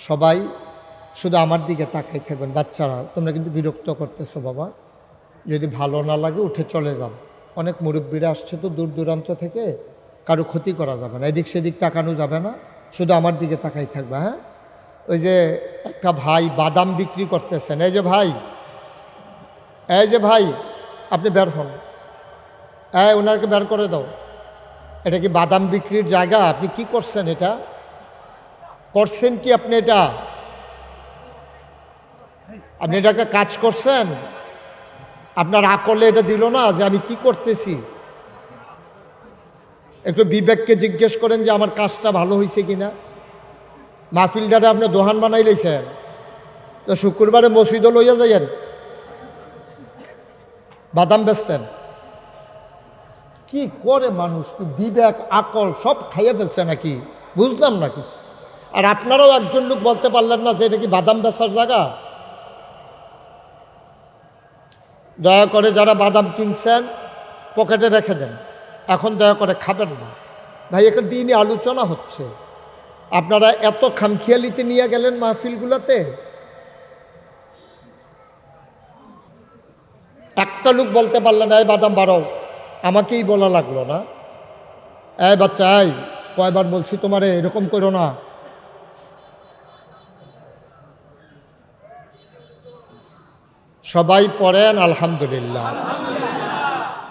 সবাই শুধু আমার দিকে তাকাই থাকবেন। বাচ্চারা, তোমরা কিন্তু বিরক্ত করতেছো বাবা, যদি ভালো না লাগে উঠে চলে যাও। অনেক মুরব্বীরা আসছে তো দূর দূরান্ত থেকে, কারো ক্ষতি করা যাবে না, এদিক সেদিক তাকানো যাবে না, শুধু আমার দিকে তাকাই থাকবে। হ্যাঁ, ওই যে একটা ভাই বাদাম বিক্রি করতেছেন, এই যে ভাই, আপনি বের হন, ওনাকে বের করে দাও। এটা কি বাদাম বিক্রির জায়গা? আপনি কি করছেন? এটা করছেন কি আপনি? আপনি এটা একটা কাজ করছেন? আপনার আকলে এটা দিল না যে আমি কি করতেছি? একটু বিবেককে জিজ্ঞেস করেন যে আমার কাজটা ভালো হয়েছে কিনা। মাহফিলটারে আপনি দোহান বানাই লইছেন, তো শুক্রবারে মসজিদও লইয়া যাইয়েন, বাদাম বেচতেন। কি করে মানুষ? কি বিবেক আকল সব খাইয়ে ফেলছে নাকি? বুঝলাম না কিছু। আর আপনারাও একজন লোক বলতে পারলেন না যে এটা কি বাদাম বেচার জায়গা? দয়া করে যারা বাদাম কিনছেন পকেটে রেখে দেন, এখন দয়া করে খাবেন না ভাই। একটা দিনই আলোচনা হচ্ছে, আপনারা এত খামখেয়ালিতে নিয়ে গেলেন মাহফিলগুলোতে। একটা লোক বলতে পারলেন এই বাদাম বাড়াও, আমাকেই বলা লাগলো না। এই বাচ্চা, কয়বার বলছি তোমারে এরকম করো না। সবাই পড়েন আলহামদুলিল্লাহ।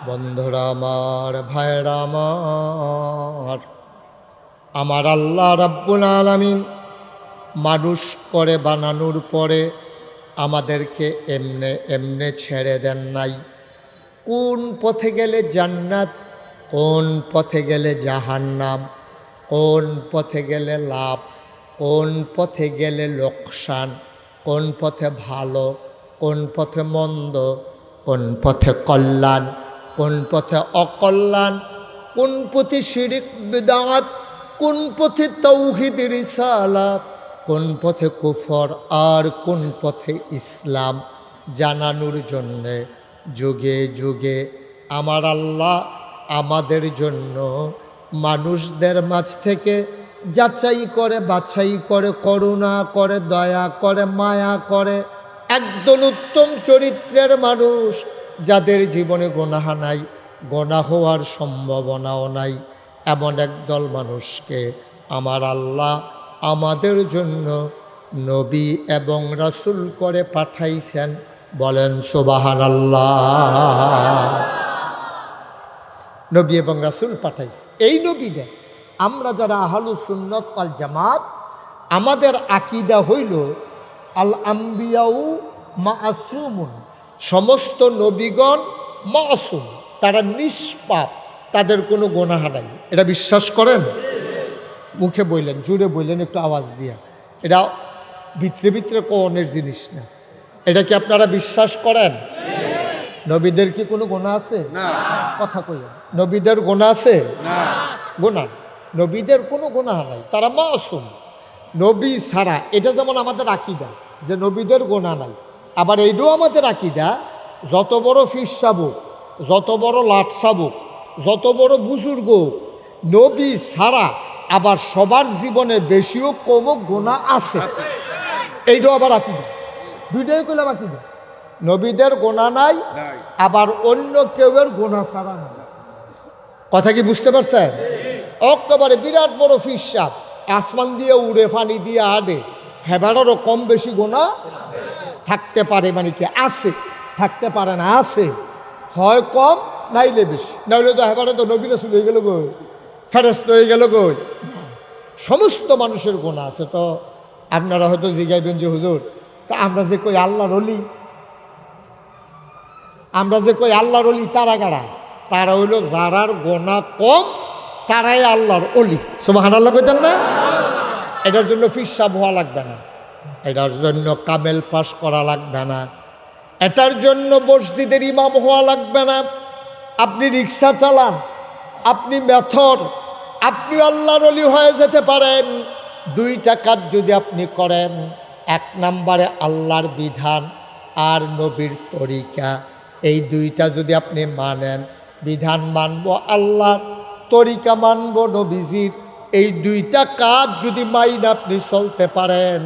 বন্ধুরা আমার, ভাইরা আমার আল্লাহ রাব্বুল আলামিন মানুষ করে বানানোর পরে আমাদেরকে এমনে এমনে ছেড়ে দেন নাই। কোন পথে গেলে জান্নাত, কোন পথে গেলে জাহান্নাম, কোন পথে গেলে লাভ, কোন পথে গেলে লোকসান, কোন পথে ভালো, কোন পথে মন্দ, কোন পথে কল্যাণ, কোন পথে অকল্যাণ, কোন পথে শিরিক বিদআত, কোন পথে তাওহীদ রিসালাত, কোন পথে কুফর আর কোন পথে ইসলাম জানানোর জন্যে যুগে যুগে আমার আল্লাহ আমাদের জন্য মানুষদের মাঝ থেকে যাচাই করে বাছাই করে, করুণা করে, দয়া করে, মায়া করে একদল উত্তম চরিত্রের মানুষ যাদের জীবনে গুনাহ নাই, গুনাহ হওয়ার সম্ভাবনাও নাই, এমন একদল মানুষকে আমার আল্লাহ আমাদের জন্য নবী এবং রাসূল করে পাঠাইছেন। বলেন সুবহানাল্লাহ। নবী এবং রাসূল পাঠাইছে। এই নবীদের আমরা যারা আহলুস সুন্নাত ওয়াল জামাত, আমাদের আকীদা হইল আল আম্বিয়াউ মাসুমুন, সমস্ত নবীগণ মাসুম, তারা নিষ্পাপ, তাদের কোনো গুনাহ নাই। এটা বিশ্বাস করেন? মুখে বললেন, জুড়ে বললেন, একটু আওয়াজ দিয়া। এটা ভিতরে ভিতরে কোনের জিনিস না। এটা কি আপনারা বিশ্বাস করেন? নবীদের কি কোনো গুনাহ আছে? না। কথা কইলেন, নবীদের গুনাহ আছে? না। গুনাহ, নবীদের কোনো গুনাহ নাই, তারা মাসুম। নবী ছাড়া, এটা যেমন আমাদের আকীদা যে নবীদের গুনাহ নাই, আবার এইটাও আমাদের আকীদা যত বড় ফির সাবুক, যত বড় লাট সাবুক, যত বড় বুজুর্গ, নবী ছাড়া আবার সবার জীবনে বেশিও কমও গুনাহ আছে। এইটাও আবার আকীদা, দুইটাই কইলাম আকীদা। নবীদের গুনাহ নাই, আবার অন্য কেউয়ের গুনাহ ছাড়া নাই। কথা কি বুঝতে পারছেন? একেবারে বিরাট বড় ফির সাব, আসমান দিয়ে উড়ে, পানি দিয়ে আডে, হেবারেরও কম বেশি গুনাহ থাকতে পারে, মানে কি আছে, থাকতে পারে না, আছে, হয় কম নাইলে বেশি। নাইলে তো হেবারে তো নবী রাসূল হয়ে গেল গো, ফেরেশতা হয়ে গেল গো। সমস্ত মানুষের গুনাহ আছে। তো আপনারা হয়তো জিজ্ঞাসবেন যে হুজুর, তা আমরা যে কই আল্লাহর ওলি, আমরা যে কই আল্লাহর ওলি, তারা কারা? তারা হইল যারার গুনাহ কম, তারাই আল্লাহর ওলি। সুবহানাল্লাহ কইতেন না? এটার জন্য ফিরসাব হওয়া লাগবে না, এটার জন্য কামেল পাস করা লাগবে না, এটার জন্য মসজিদের ইমাম হওয়া লাগবে না। আপনি রিক্সা চালান, আপনি মেথর, আপনি আল্লাহর ওলি হয়ে যেতে পারেন। দুইটা কাজ যদি আপনি করেন, এক নম্বরে আল্লাহর বিধান আর নবীর তরিকা, এই দুইটা যদি আপনি মানেন, বিধান মানব আল্লাহর, তরিকা মানব নবীজির, এই দুইটা কাজ যদি মাইন আপনি চলতে পারেন,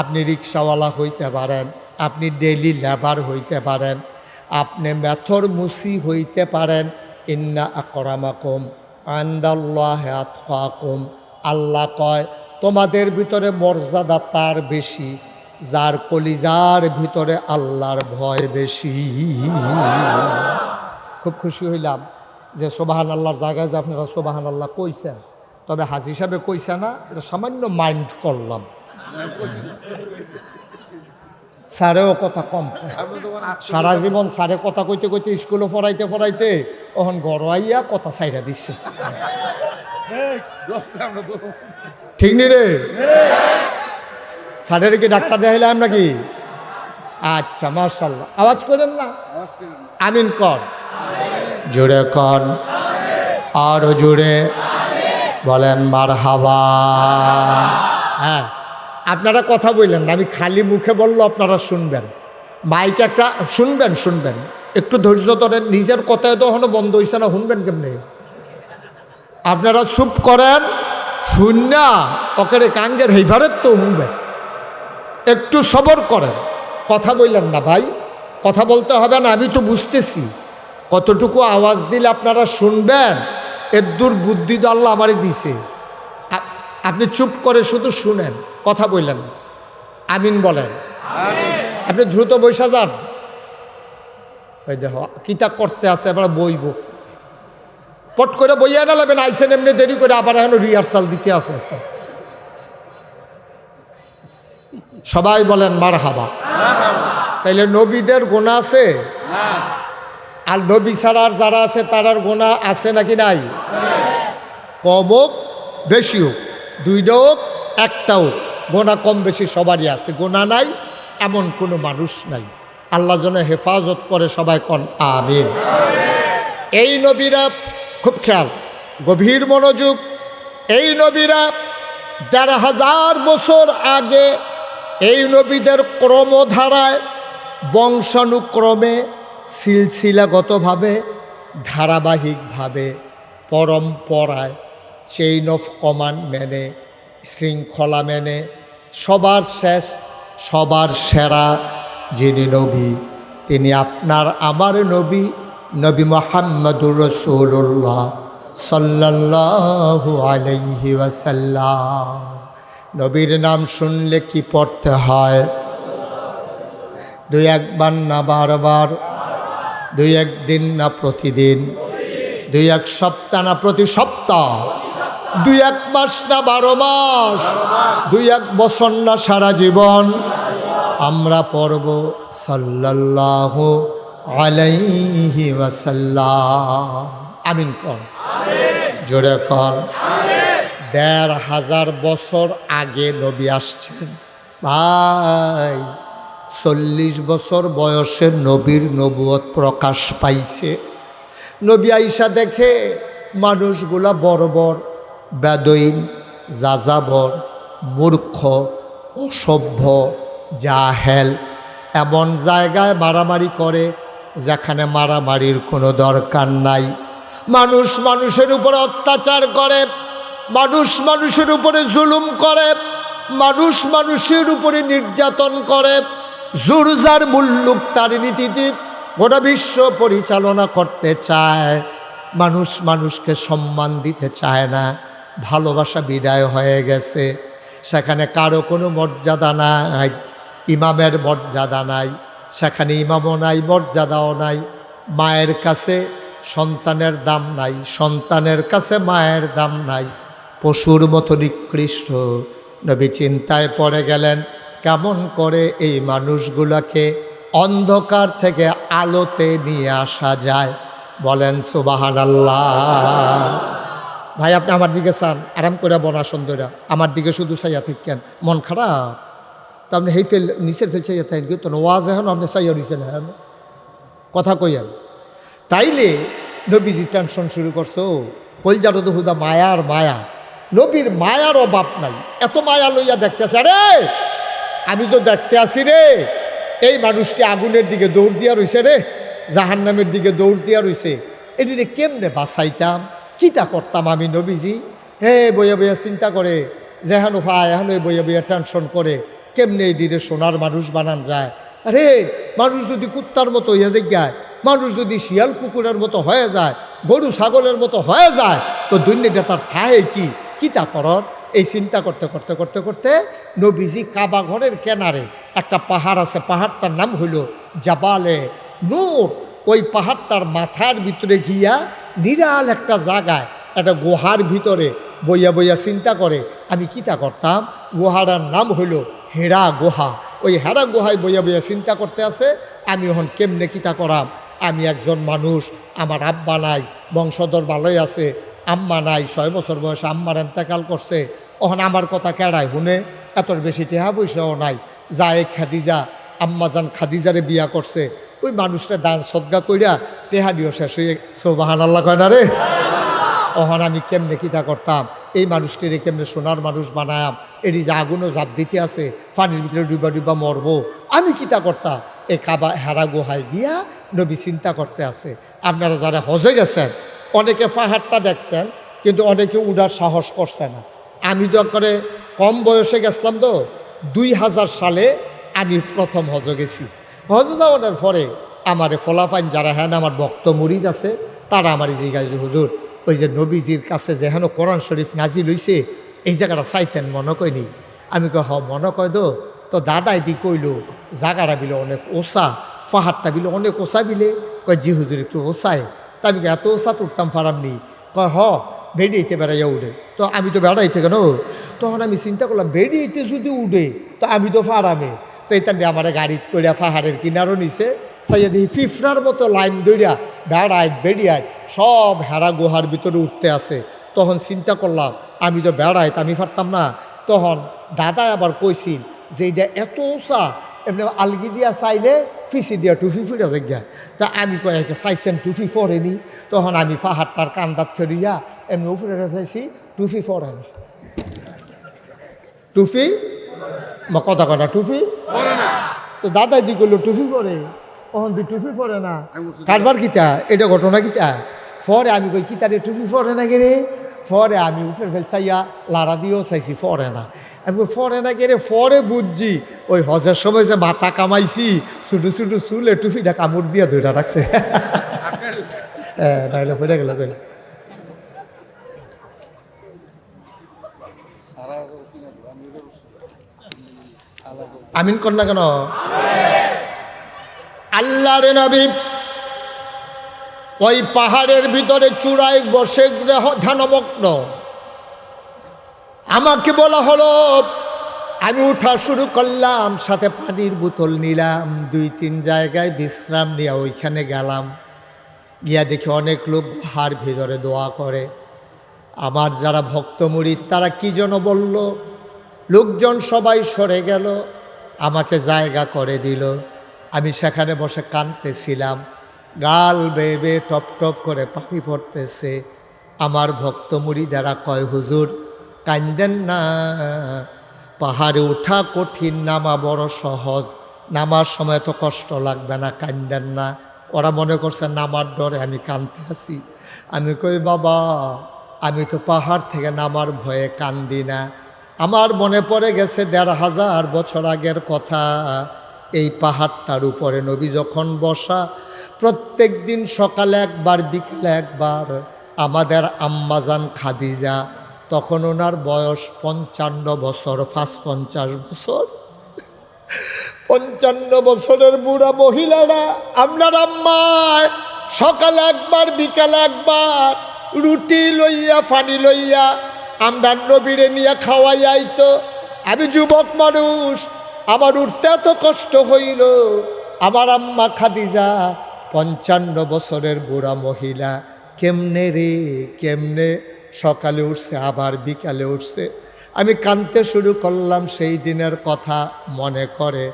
আপনি রিক্সাওয়ালা হইতে পারেন, আপনি ডেইলি লেবার হইতে পারেন, আপনি মেথর মুসি হইতে পারেন। ইন্না আকরামাকুম ইনদাল্লাহি আতকাকুম, আল্লাহ কয় তোমাদের ভিতরে মর্যাদা তার বেশি যার কলিজার ভিতরে আল্লাহর ভয় বেশি। খুব খুশি হইলাম যে সুবহানাল্লাহর জায়গায় যে আপনারা সুবহানাল্লাহ কইছেন, তবে হাজি সাহেবে কইছে না, এটা সামান্য মাইন্ড করলাম। স্যারেও কথা কম, সারা জীবন স্যারে কথা কইতে কইতে, স্কুলে পড়াইতে পড়াইতে ওখান গড়াইয়া কথা ছাইড়া দিচ্ছে। ঠিক নি রে? স্যারের কি ডাক্তার দেখাইলাম নাকি? আচ্ছা, মাশাআল্লাহ। আওয়াজ করেন না, আমিন কর, জোরে কর, আরো জোরে বলেন মারহাবা। হ্যাঁ, আপনারা কথা বললেন না, আমি খালি মুখে বললো আপনারা শুনবেন, মাইক একটা শুনবেন, শুনবেন, একটু ধৈর্য ধরেন। নিজের কথায় তো এখনো বন্ধ হয়েছে না, শুনবেন কেমনে? আপনারা চুপ করেন, শুননা ওকে কাঙ্গের হেইভারের তো শুনবেন, একটু সবর করেন, কথা বললেন না ভাই, কথা বলতে হবে না, আমি তো বুঝতেছি কতটুকু আওয়াজ দিলে আপনারা শুনবেন, এদ্দুর বুদ্ধি তো আল্লাহ আমারে দিছে। আপনি চুপ করে শুধু শুনেন, কথা বললেন না, আমিন বলেন। আপনি দ্রুত বৈশা যান, ওই দেখো কিতাব করতে আছে, এবার বইব, পট করে বইয়া না লাগবেন, আইসেন এমনি দেরি করে, আবার এখন রিহার্সাল দিতে আছে। সবাই বলেন মারহাবা। তাইলে নবীদের গুনাহ আছে, আর নবী ছাড়ার যারা আছে তারার গুনাহ আছে নাকি নাই? কম হোক বেশি হোক, দুইটা হোক একটা হোক, গুনাহ কম বেশি সবারই আছে, গুনাহ নাই এমন কোনো মানুষ নাই। আল্লাহ যেন হেফাজত করে, সবাই কন আমিন। এই নবীরা খুব খেয়াল, গভীর মনোযোগ, এই নবীরা ১,৫০০ বছর আগে এই নবীদের ক্রমধারায় বংশানুক্রমে সিলসিলাগতভাবে ধারাবাহিকভাবে পরম্পরায় চেইন অফ কমান্ড মেনে শৃঙ্খলা মেনে সবার শেষ সবার সেরা যিনি নবী তিনি আপনার আমার নবী নবী মুহাম্মদুর রাসূলুল্লাহ সাল্লাল্লাহু আলাইহি ওয়াসাল্লাম। নবীর নাম শুনলে কি পড়তে হয়? দুই একবার না বারবার, দুই একদিন না প্রতিদিন, দুই এক সপ্তাহ না প্রতি সপ্তাহ, দুই এক মাস না 12 মাস, দুই এক বছর না সারা জীবন আমরা পড়ব সাল্লাল্লাহু আলাইহি ওয়াসাল্লাম। আমিন কর, জোরে কর। ১,৫০০ বছর আগে নবী আসছেন ভাই। ৪০ বছর বয়সে নবীর নবুয়ত প্রকাশ পাইছে। নবী আইসা দেখে মানুষগুলা বর্বর, বেদইন, যাযাবর, মূর্খ, অসভ্য, জাহেল, এমন জায়গায় মারামারি করে যেখানে মারামারির কোনো দরকার নাই। মানুষ মানুষের উপরে অত্যাচার করে, মানুষ মানুষের উপরে জুলুম করে, মানুষ মানুষের উপরে নির্যাতন করে। জোরজার মুল্লুক তার নীতিতে গোটা বিশ্ব পরিচালনা করতে চায়। মানুষ মানুষকে সম্মান দিতে চায় না। ভালোবাসা বিদায় হয়ে গেছে। সেখানে কারো কোনো মর্যাদা নাই, ইমামের মর্যাদা নাই, সেখানে ইমামও নাই, মর্যাদাও নাই। মায়ের কাছে সন্তানের দাম নাই, সন্তানের কাছে মায়ের দাম নাই। পশুর মতো নিকৃষ্ট। নবী চিন্তায় পড়ে গেলেন কেমন করে এই মানুষগুলোকে অন্ধকার থেকে আলোতে নিয়ে আসা যায়। বলেন সুবহানাল্লাহ। ভাই আপনি আমার দিকে চান, আরাম করে বনা সুন্দরা, আমার দিকে শুধু চাইয়া থাকেন, মন খারাপ তো আপনি হেই ফেল নিচের ফেল চাইয়া থাকেন, কিন্তু ওয়াজ এখন আপনি চাইয়া দিচ্ছেন। হ্যাঁ কথা কইয়েন। তাইলে নবীজি টেনশন শুরু করছো, কলজার তো হুদা মায়ার মায়া। নবীর মায়ার অভাব নাই, এত মায়া লইয়া দেখতেছে। আরে আমি তো দেখতে আসি রে, এই মানুষটি আগুনের দিকে দৌড় দিয়া রইছে রে, জাহান্নামের দিকে দৌড় দিয়া রইছে। এটিকে কেমনে বাঁচাইতাম, কিতা করতাম আমি নবীজি? হে বইয়া বইয়া চিন্তা করে, যেহেন ভাই এখন বইয়া বইয়া টেনশন করে কেমনে এই দিনে সোনার মানুষ বানান যায়। আরে মানুষ যদি কুত্তার মতো হইয়া যায়, মানুষ যদি শিয়াল কুকুরের মতো হয়ে যায়, গরু ছাগলের মতো হয়ে যায়, তো দুনিয়াটা তার থাহে কি কিতা করর? এই চিন্তা করতে করতে করতে করতে নবীজি কাবা ঘরের কেনারে একটা পাহাড় আছে, পাহাড়টার নাম হইল জাবালে নূর। ওই পাহাড়টার মাথার ভিতরে গিয়া নিরাল একটা জায়গায় একটা গুহার ভিতরে বইয়া বইয়া চিন্তা করে আমি কিতা করতাম। গুহাটার নাম হইল হেরা গুহা। ওই হেরা গুহায় বইয়া বইয়া চিন্তা করতে আছে আমি এখন কেমনে কিতা করাম। আমি একজন মানুষ, আমার আব্বা নাই, বংশধর ভালোই আছে, আম্মা নাই, 6 বছর বয়সে আম্মার এন্তেকাল করছে। ওখানে আমার কথা কেড়ায় শুনে, এত বেশি টেহা পয়সাও নাই। যায় খাদিজা, আম্মাজান খাদিজারে বিয়া করছে। ওই মানুষটা দান সদগা কইরা টেহা দিও শেষ হয়ে সুবহানাল্লাহ কয় না রে। ওখানে আমি কেমনে কিতা করতাম, এই মানুষটিরে কেমনে সোনার মানুষ বানায়াম, এটি যে আগুনও জাপ দিতে আছে, পানির ভিতরে ডুবা ডুবা মরবো, আমি কিতা করতাম। এই কাবা হেরা গুহায় গিয়া নবী চিন্তা করতে আছে। আপনারা যারা হজে গেছেন অনেকে পাহাড়টা দেখছেন, কিন্তু অনেকে উড়ার সাহস করছে না। আমি তো করে কম বয়সে গেছিলাম, তো 2000 সালে আমি প্রথম হজে গেছি। হজে যাওয়ার পরে আমার ফলাফাইন যারা হ্যাঁ আমার ভক্ত মুরিদ আছে, তারা আমার জিজ্ঞাসা হুজুর ওই যে নবীজির কাছে যেহেন কোরআন শরীফ নাজিল হইছে এই জায়গাটা চাইতেন মনে কয়নি? আমি কই হ মনে কয় তো দাদাই দি কইল জায়গাটা বিলে অনেক ওসা, পাহাড়টা বিলে অনেক ওসা বিলে। কয় জি হুজুর একটু ওসায়। তা আমি এত ওসা তুলতাম পারামনি। কয় হ বেড়িয়েতে বেড়াইয়া উঠে। তো আমি তো বেড়াইতে কেন, তখন আমি চিন্তা করলাম বেড়িয়েতে যদি উঠে তো আমি তো ফারামে। তো এই তান্ডে আমার গাড়ি কইরা পাহাড়ের কিনারও নিছে, চাইয়া দেখি ফিফরার মতো লাইন দইরা বেড়ায় বেড়িয়ায় সব হেরা গুহার ভিতরে উঠতে আছে। তখন চিন্তা করলাম আমি তো বেড়াইতে আমি পারতাম না। তখন দাদা আবার কইছিল যে এটা এত উঁচা, এমনি আলগি দিয়া চাইলে ফিসি দিয়া টুফি ফুটে যায়। তা আমি কয়েছে চাইছেন টুফি পরেনি, তখন আমি পাহাড়টার কান্দাত খেলিয়া এমনি উপরে চাইছি, টুফি পরে না। টুফি বা কথা কথা টুফি তো দাদাই দি করলো টুফি পরে, তখন তুই টুফি পরে না, কারবার কিতা এটা ঘটনা কিতা। পরে আমি কই কিতারে টুফি পরে না গেলে, পরে আমি উপরে ফেল চাইয়া লাড়া দিয়েও চাইছি পরে না। আমি পরে না গেলে পরে বুঝছি ওই হজের সময় যে মাথা কামাইছি ছোটো ছোটো চুলে টুফিটা কামড় দিয়া ধরে রাখছে। হ্যাঁ নাইলে ফেটে গেল। আমিন কর না কেন? আল্লাহর নবী ওই পাহাড়ের ভিতরে চূড়ায় বসে ধ্যানমগ্ন। আমাকে বলা হলো, আমি উঠা শুরু করলাম, সাথে পানির বোতল নিলাম, 2-3 জায়গায় বিশ্রাম নিয়ে ওইখানে গেলাম। গিয়া দেখি অনেক লোক গুহার ভিতরে দোয়া করে। আমার যারা ভক্ত মুরিদ তারা কি যেন বলল, লোকজন সবাই সরে গেল, আমাকে জায়গা করে দিল। আমি সেখানে বসে কাঁদতেছিলাম, গাল বেয়ে বেয়ে টপ টপ করে পানি পড়তেছে। আমার ভক্ত মুরিদেরা কয়, হুজুর কান্দেন না, পাহাড়ে ওঠা কঠিন, নামা বড় সহজ, নামার সময় তো কষ্ট লাগবে না, কান্দেন না। ওরা মনে করছে নামার ডরে আমি কাঁদতে আছি। আমি কই, বাবা আমি তো পাহাড় থেকে নামার ভয়ে কান্দি না। আমার মনে পড়ে গেছে 1500 বছর আগের কথা। এই পাহাড়টার উপরে নবী যখন বসা, প্রত্যেক দিন সকালে একবার বিকেলে একবার আমাদের আম্মাজান খাদিজা, তখন ওনার বয়স 55 বছর, 50 বছর, 55 বছরের বুড়া মহিলারা আপনার আম্মায় সকালে একবার বিকালে একবার রুটি লইয়া পানি লইয়া আমরা নবীরে নিয়ে খাওয়াই আইতো। আমি যুবক মানুষ, আমার উঠতে এত কষ্ট হইল। আমার আম্মা খাদিজা 55 বছরের বুড়া মহিলা কেমনে রে কেমনে সকালে উঠছে আবার বিকালে উঠছে। আমি কাঁদতে শুরু করলাম, সেই দিনের কথা মনে করে।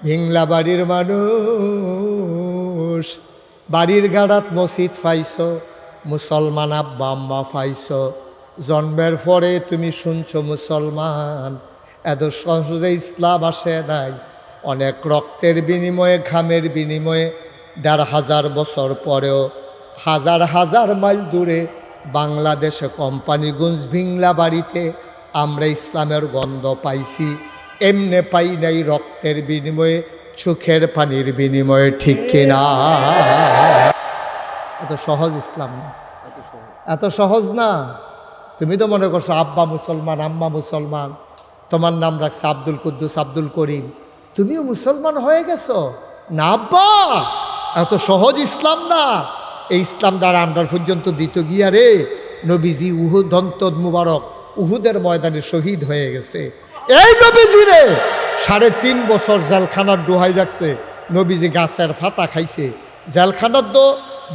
ভিংলা বাড়ির মানুষ, বাড়ির গাড়াত মসজিদ পাইছ, মুসলমান আব্বা আম্মা পাইছ, জন্মের পরে তুমি শুনছো মুসলমান। এত সহজে ইসলাম আসে নাই, অনেক রক্তের বিনিময়ে ঘামের বিনিময়ে 1500 বছর পরেও হাজার হাজার মাইল দূরে বাংলাদেশে কোম্পানিগঞ্জ ভিংলা বাড়িতে আমরা ইসলামের গন্ধ পাইছি। এমনে পাই নাই রক্তের বিনিময়ে, চোখের পানির বিনিময়ে, ঠিক কিনা? এত সহজ ইসলাম না, এত সহজ না। তুমি তো মনে করছো আব্বা মুসলমান আম্মা মুসলমান, তোমার নাম রাখছে আব্দুল কুদ্দুস আব্দুল করিম, তুমিও মুসলমান হয়ে গেছো। না আব্বা, এত সহজ ইসলাম না। এই ইসলাম দ্বারা আমরা পর্যন্ত দিত গিয়া রে, নবীজি উহুদ দন্তদ মুবারক উহুদের ময়দানে শহীদ হয়ে গেছে। এই নবীজি রে 3.5 বছর জেলখানার ডোহাই রাখছে। নবীজি গাছের ফাতা খাইছে। জেলখানার তো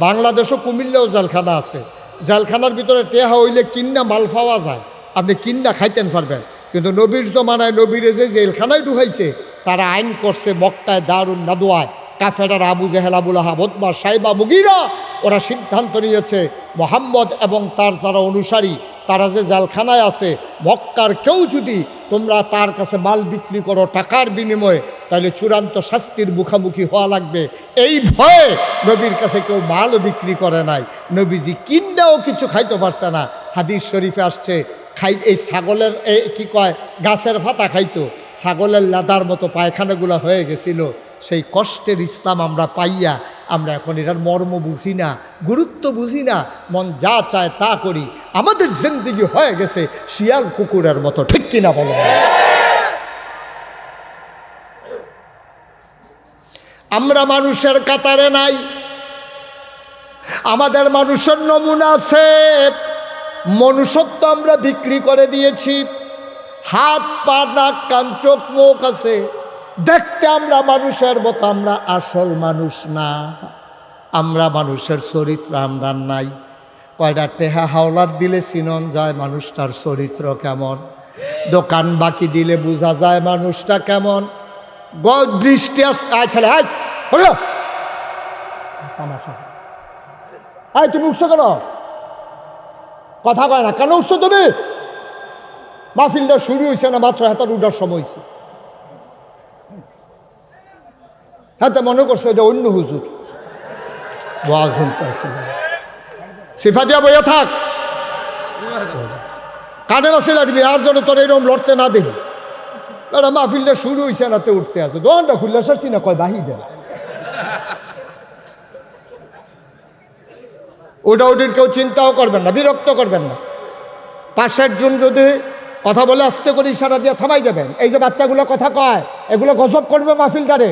বাংলাদেশও কুমিল্লাও জেলখানা আছে। জেলখানার ভিতরে টেহা হইলে কিন্না মাল পাওয়া যায়, আপনি কিন্না খাইতেন পারবেন। কিন্তু নবীর জমানায় নবীরে যে জেলখানায় ঢুকাইছে, তারা আইন করছে মক্কায় দারুন নাদোয়ায় কাফেরার আবু জেহেল আবুল আহাব উতবা সাইবা মুগীরা, ওরা সিদ্ধান্ত নিয়েছে মোহাম্মদ এবং তার যারা অনুসারী তারা যে জেলখানায় আছে, মক্কার কেউ যদি তোমরা তার কাছে মাল বিক্রি করো টাকার বিনিময়ে, তাহলে চূড়ান্ত শাস্তির মুখোমুখি হওয়া লাগবে। এই ভয়ে নবীর কাছে কেউ মালও বিক্রি করে নাই। নবীজি কিন্নাও কিছু খাইতে পারছে না। হাদিস শরীফে আসছে, এই ছাগলের কি কয় গাছের পাতা খাইতো, ছাগলের লাদার মতো পায়খানাগুলো হয়ে গেছিল। সেই কষ্টের ইসলাম আমরা পাইয়া আমরা এখন এটার মর্ম বুঝি না, গুরুত্ব বুঝি না, মন যা চায় তা করি। আমাদের জিন্দেগি হয়ে গেছে শিয়াল কুকুরের মতো, ঠিক কিনা বলো? আমরা মানুষের কাতারে নাই। আমাদের মানুষের নমুনা আছে, মনুষ্যত্ব আমরা বিক্রি করে দিয়েছি। হাত পা নাক কান চোখ মুখ আছে, দেখতে আমরা মানুষের মতো, আমরা আসল মানুষ না। আমরা মানুষের চরিত্র আমরা নাই। কয়টা টেহা হাওলাত দিলে চিনন যায় মানুষটার চরিত্র কেমন, দোকান বাকি দিলে বোঝা যায় মানুষটা কেমন। বৃষ্টি আয় ছেলে আয় তামাশা আয় তুমি উঠছো কেন কথা কয় না কেন উঠছো তুমি মাহফিলটা শুরু হয়েছে না মাত্র হাতার উঠার সময় হয়েছে হাতে মনে করছো এটা অন্য হুজুর সিফা দিয়া বইয়া থাক কানে বাসে লাগবি আর জন্য তোর এরকম লড়তে না দেখি কারণ মাহফিলটা শুরু হয়েছে না তে উঠতে আসো দোকানটা খুললে সারছি না কয় বাহি দেন ওটা ওটির কেউ চিন্তাও করবেন না বিরক্ত করবেন না পাশের জন যদি কথা বলে আস্তে করে ইশারা দিয়ে থামাই দেবেন এই যে বাচ্চাগুলো কথা কয় এগুলো গজব করবে মাহফিলটারে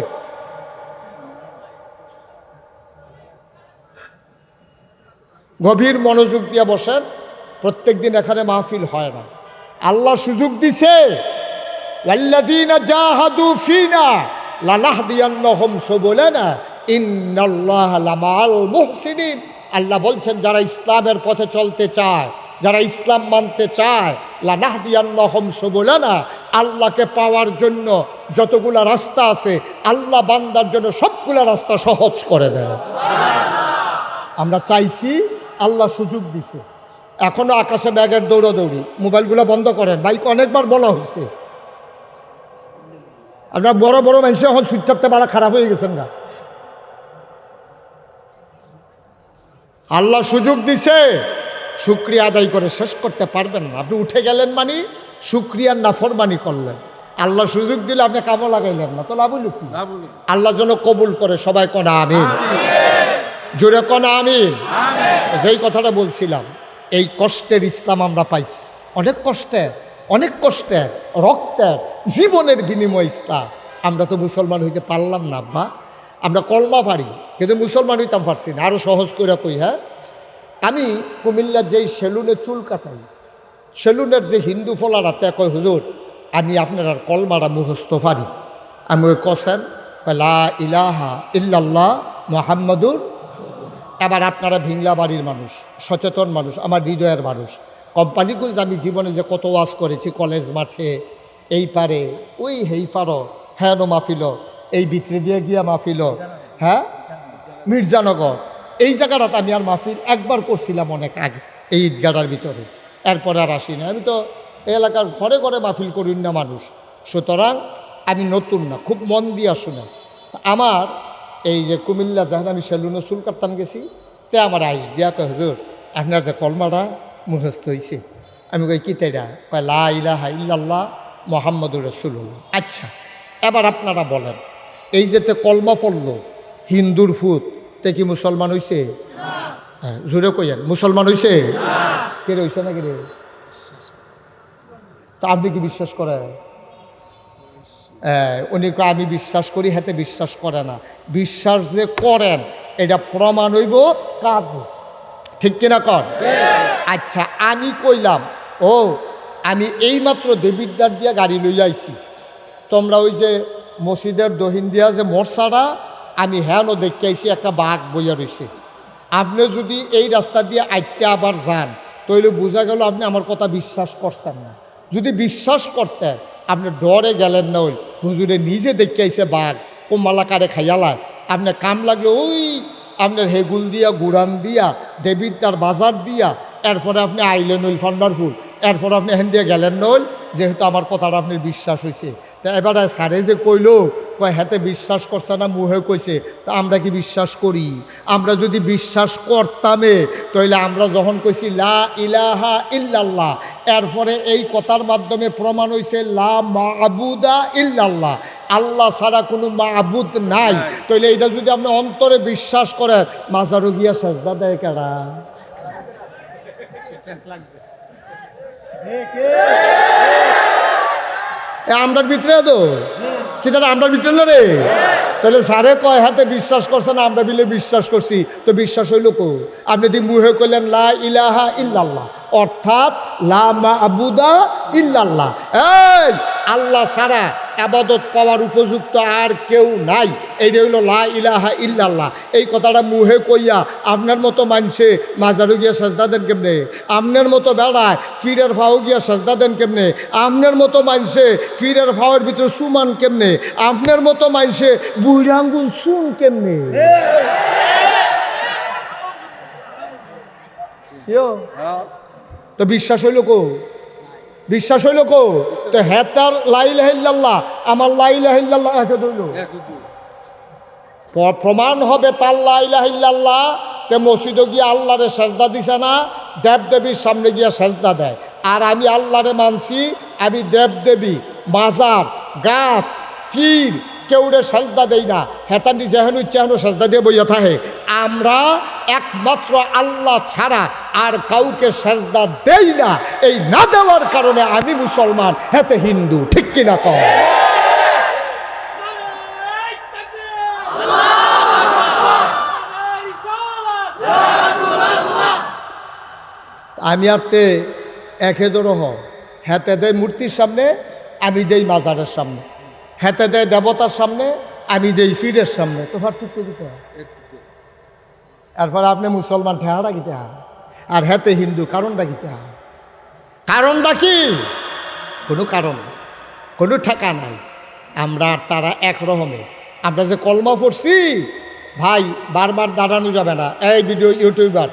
গভীর মনোযোগ দিয়ে বসেন প্রত্যেক দিন এখানে মাহফিল হয় না আল্লাহ সুযোগ দিছে ওয়াল্লাযীনা জাহাদু ফীনা লানাহদিয়ান্নাহুম সুবুলানা ইন্নাল্লাহা লামাআল মুহসিনিন আল্লাহ বলছেন যারা ইসলামের পথে চলতে চায় যারা ইসলাম মানতে চায় লানাহদিয়ান্নাহুম সুবুলানা আল্লাহকে পাওয়ার জন্য যতগুলা রাস্তা আছে আল্লাহ বান্দার জন্য সবগুলা রাস্তা সহজ করে দেয় আমরা চাইছি আল্লাহ সুযোগ দিছে এখনো আকাশে ব্যাগের দৌড়াদৌড়ি মোবাইলগুলো বন্ধ করেন বাইক অনেকবার বলা হয়েছে আপনার বড় বড় মানুষ এখন ছুটতে পারা খারাপ হয়ে গেছেন না আল্লাহ সুযোগ দিছে শুকরিয়া আদায় করে শেষ করতে পারবেন না আপনি উঠে গেলেন মানে শুকরিয়ার নাফরমানি করলেন আল্লাহ সুযোগ দিলে আপনি কামও লাগাইলেন না তো লাভ হলো কি আল্লাহ যেন কবুল করে সবাই কোনা আমিন জোরে কোনা আমিন যেই কথাটা বলছিলাম এই কষ্টের ইসলাম আমরা পাইছি অনেক কষ্টের রক্তের জীবনের বিনিময় ইসলাম আমরা তো মুসলমান হইতে পারলাম না আব্বা আমরা কলমা পারি কিন্তু মুসলমান হইতাম পারছি না আরও সহজ করে কই হ্যাঁ আমি কুমিল্লার যেই সেলুনে চুল কাটাই সেলুনের যে হিন্দু ফলারা তে কয় হুজুর আমি আপনার আর কলমাটা মুখস্থ পারি আমি ওই কসেন লা ইলাহা ইল্লাল্লাহ মুহাম্মাদুর এবার আপনারা ভিংলা বাড়ির মানুষ সচেতন মানুষ আমার হৃদয়ের মানুষ কোম্পানিগুলো আমি জীবনে যে কত ওয়াজ করেছি কলেজ মাঠে এই পারে ওই হেই পারো হ্যাঁ মাহফিল এই ভিতরে দিয়ে গিয়া মাহফিল হ্যাঁ মির্জানগর এই জায়গাটাতে আমি আর মাহফিল একবার করছিলাম অনেক আগে এই ঈদগাটার ভিতরে এরপরে আর আসি না আমি তো এই এলাকার ঘরে ঘরে মাহফিল করি না মানুষ সুতরাং আমি নতুন না খুব মন দিয়ে শুনে আমার এই যে কুমিল্লা যখন আমি সেলুনে চুল কাটতাম গেছি তে আমার আইস দিয়া কয় হুজুর আপনার যে কলমাটা মুখস্থ হয়েছে আমি কই কি তেডা কয় লা ইলাহা ইল্লাল্লাহ মুহাম্মাদুর রাসূলুল্লাহ আচ্ছা এবার আপনারা বলেন এই যেতে কলমা পড়ল হিন্দুর ফুত তে কি মুসলমান হইছে হ্যাঁ জোরে কইয়েন মুসলমান হইছে কে হইছে না কে তা আপনি কি বিশ্বাস করেন উনি আমি বিশ্বাস করি হাতে বিশ্বাস করে না বিশ্বাস যে করেন এটা প্রমাণ হইব কাজ ঠিক কিনা কর আচ্ছা আমি কইলাম ও আমি এইমাত্র দেবিদ্বার দিয়া গাড়ি লইয়া আইছি তোমরা ওই যে মসজিদের দহিন দিয়া যে মোরসাটা আমি হ্যাঁও দেখতে আইছি একটা বাঘ বইয়া রয়েছে আপনি যদি এই রাস্তা দিয়ে আইতে আবার যান তাহলে বোঝা গেল আপনি আমার কথা বিশ্বাস করছেন না যদি বিশ্বাস করতেন আপনি ডরে গেলেন না ওই হুজুরে নিজে দেখতে আইছে বাঘ ও মালাকারে খাইয়ালায় আপনার কাম লাগলো ওই আপনার হেগুল দিয়া গুড়ান দিয়া দেবীর তার বাজার দিয়া এরপরে আপনি আইলেন ওই ফান্ডারফুল এরপরে আপনি হেন দিয়ে গেলেন নইল যেহেতু আমার কথাটা আপনার বিশ্বাস হয়েছে তা এবারে স্যারে যে কইল কয় হাতে বিশ্বাস করছে না মুহে কইছে তা আমরা কি বিশ্বাস করি আমরা যদি বিশ্বাস করতামে তাহলে আমরা যখন কইছি লা ইলাহা ইল্লাল্লাহ এরপরে এই কথার মাধ্যমে প্রমাণ হয়েছে লা মাবুদা ইল্লাল্লাহ আল্লাহ ছাড়া কোনো মাবুদ নাই তাহলে এটা যদি আপনি অন্তরে বিশ্বাস করেন মাজারও গিয়া সেজদা দেয় কেডা আমরার ভিতরে তো কি তারা আমরার ভিতরে না রে তাহলে সারে কয় হাতে বিশ্বাস করছে না আমরা বিলে বিশ্বাস করছি তো বিশ্বাস হইল কো আপনি যদি মুহে কইলেন লা ইলাহা ইল্লাল্লাহ অর্থাৎ লা মাবুদা ইল্লাল্লাহ এই আল্লাহ ছাড়া আবাদত পাওয়ার উপযুক্ত আর কেউ নাই। এইটা হইল লা ইলাহা ইল্লাল্লাহ। এই কথাটা মুহে কইয়া আপনার মতো মানছে মাজারও গিয়া সাজদা দেন কেমনে, আপনার মতো বেড়ায় ফিরের ফাও গিয়া সাজদা দেন কেমনে, আপনার মতো মানছে ফিরের ফাওয়ের ভিতরে সুমান কেমনে, আপনার মতো মানছে বুড়ি আঙ্গুল চুন কেমনে। তো বিশ্বাস হইল কো, বিশ্বাস হইল কো? তো হ্যাঁ তার লা ইলাহা ইল্লাল্লাহ, আমার লা ইলাহা ইল্লাল্লাহ একে ধরল। প্রমাণ হবে তার লা ইলাহা ইল্লাল্লাহ। তে মসজিদে গিয়ে আল্লাহরে সাজদা দিছে না, দেবদেবীর সামনে গিয়া সাজদা দেয়। আর আমি আল্লাহরে মানছি, আমি দেবদেবী, মাজার, গাছ, ফির কেউরে সাজদা দেই না। হেতান্ডি যেহেন ইচ্ছাহেন সাজদা দিয়ে বইয়া থাকে। আমরা একমাত্র আল্লাহ ছাড়া আর কাউকে সাজদা দেই না। এই না দেওয়ার কারণে আমি মুসলমান, হেতে হিন্দু। ঠিক কিনা কও? আমি আর তে একে ধরো হ, হেতে দেয় মূর্তির সামনে, আমি দেই মাজারের সামনে। হেতে দেয় দেবতার সামনে, আমি দেই ফিরের সামনে। তো পার্থক্য দিতে হয়। এরপর আপনি মুসলমান ঠেহারা গিতে হয়, আর হেতে হিন্দু। কারণটা গিতে হয়? কারণটা কি? কোনো কারণ নেই, কোনো ঠেকা নাই। আমরা আর তারা একরকমে। আমরা যে কলমা পড়ছি ভাই, বারবার দাঁড়ানো যাবে না। এই ভিডিও ইউটিউবার,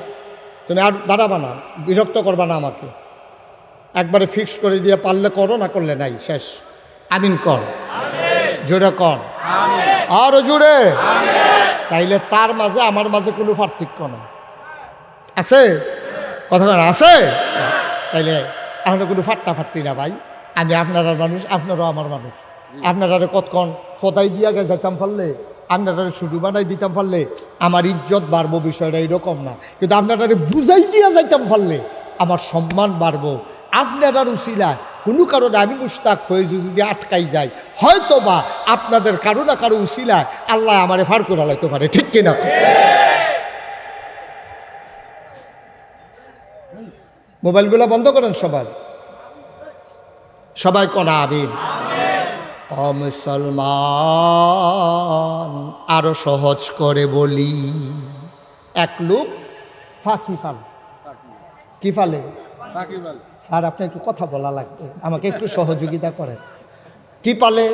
তুমি আর দাঁড়াবা না, বিরক্ত করবা না আমাকে। একবারে ফিক্স করে দিয়ে পারলে করো, না করলে নাই, শেষ। আমিন কর, জোরে কর, আরো জোরে। তাইলে তার মাঝে আমার মাঝে কোনো পার্থক্য নেই, আছে কথা আছে? তাইলে এখন কোনো ফাট্টাফাট্টি না ভাই। আমি আপনারা মানুষ, আপনারাও আমার মানুষ। আপনারা কতক্ষণ ফদাই দিয়া গে যাইতাম পারলে, আপনারা শুরু বানাই দিতাম পারলে আমার ইজ্জত বাড়বো, বিষয়টা এরকম না। কিন্তু আপনারা বুঝাই দিয়া যাইতাম পারলে আমার সম্মান বাড়বো। আপনার উসিলায় কোনো কারণে আমি মুশতাক ফয়েজ যদি আটকাই যাই, হয়তো বা আপনাদের কারো না কারো উসিলায় আল্লাহ আমারে ফার করে লাইতে পারে। ঠিক কিনা? মোবাইলগুলো বন্ধ করেন সবাই, সবাই কোন আমিন। ও মুসলমান, আরো সহজ করে বলি, এক লোক ফাঁকি ফাল। কি ফালে? স্যার আপনি একটু কথা বলা লাগবে, আমাকে একটু সহযোগিতা করেন। কি পালে?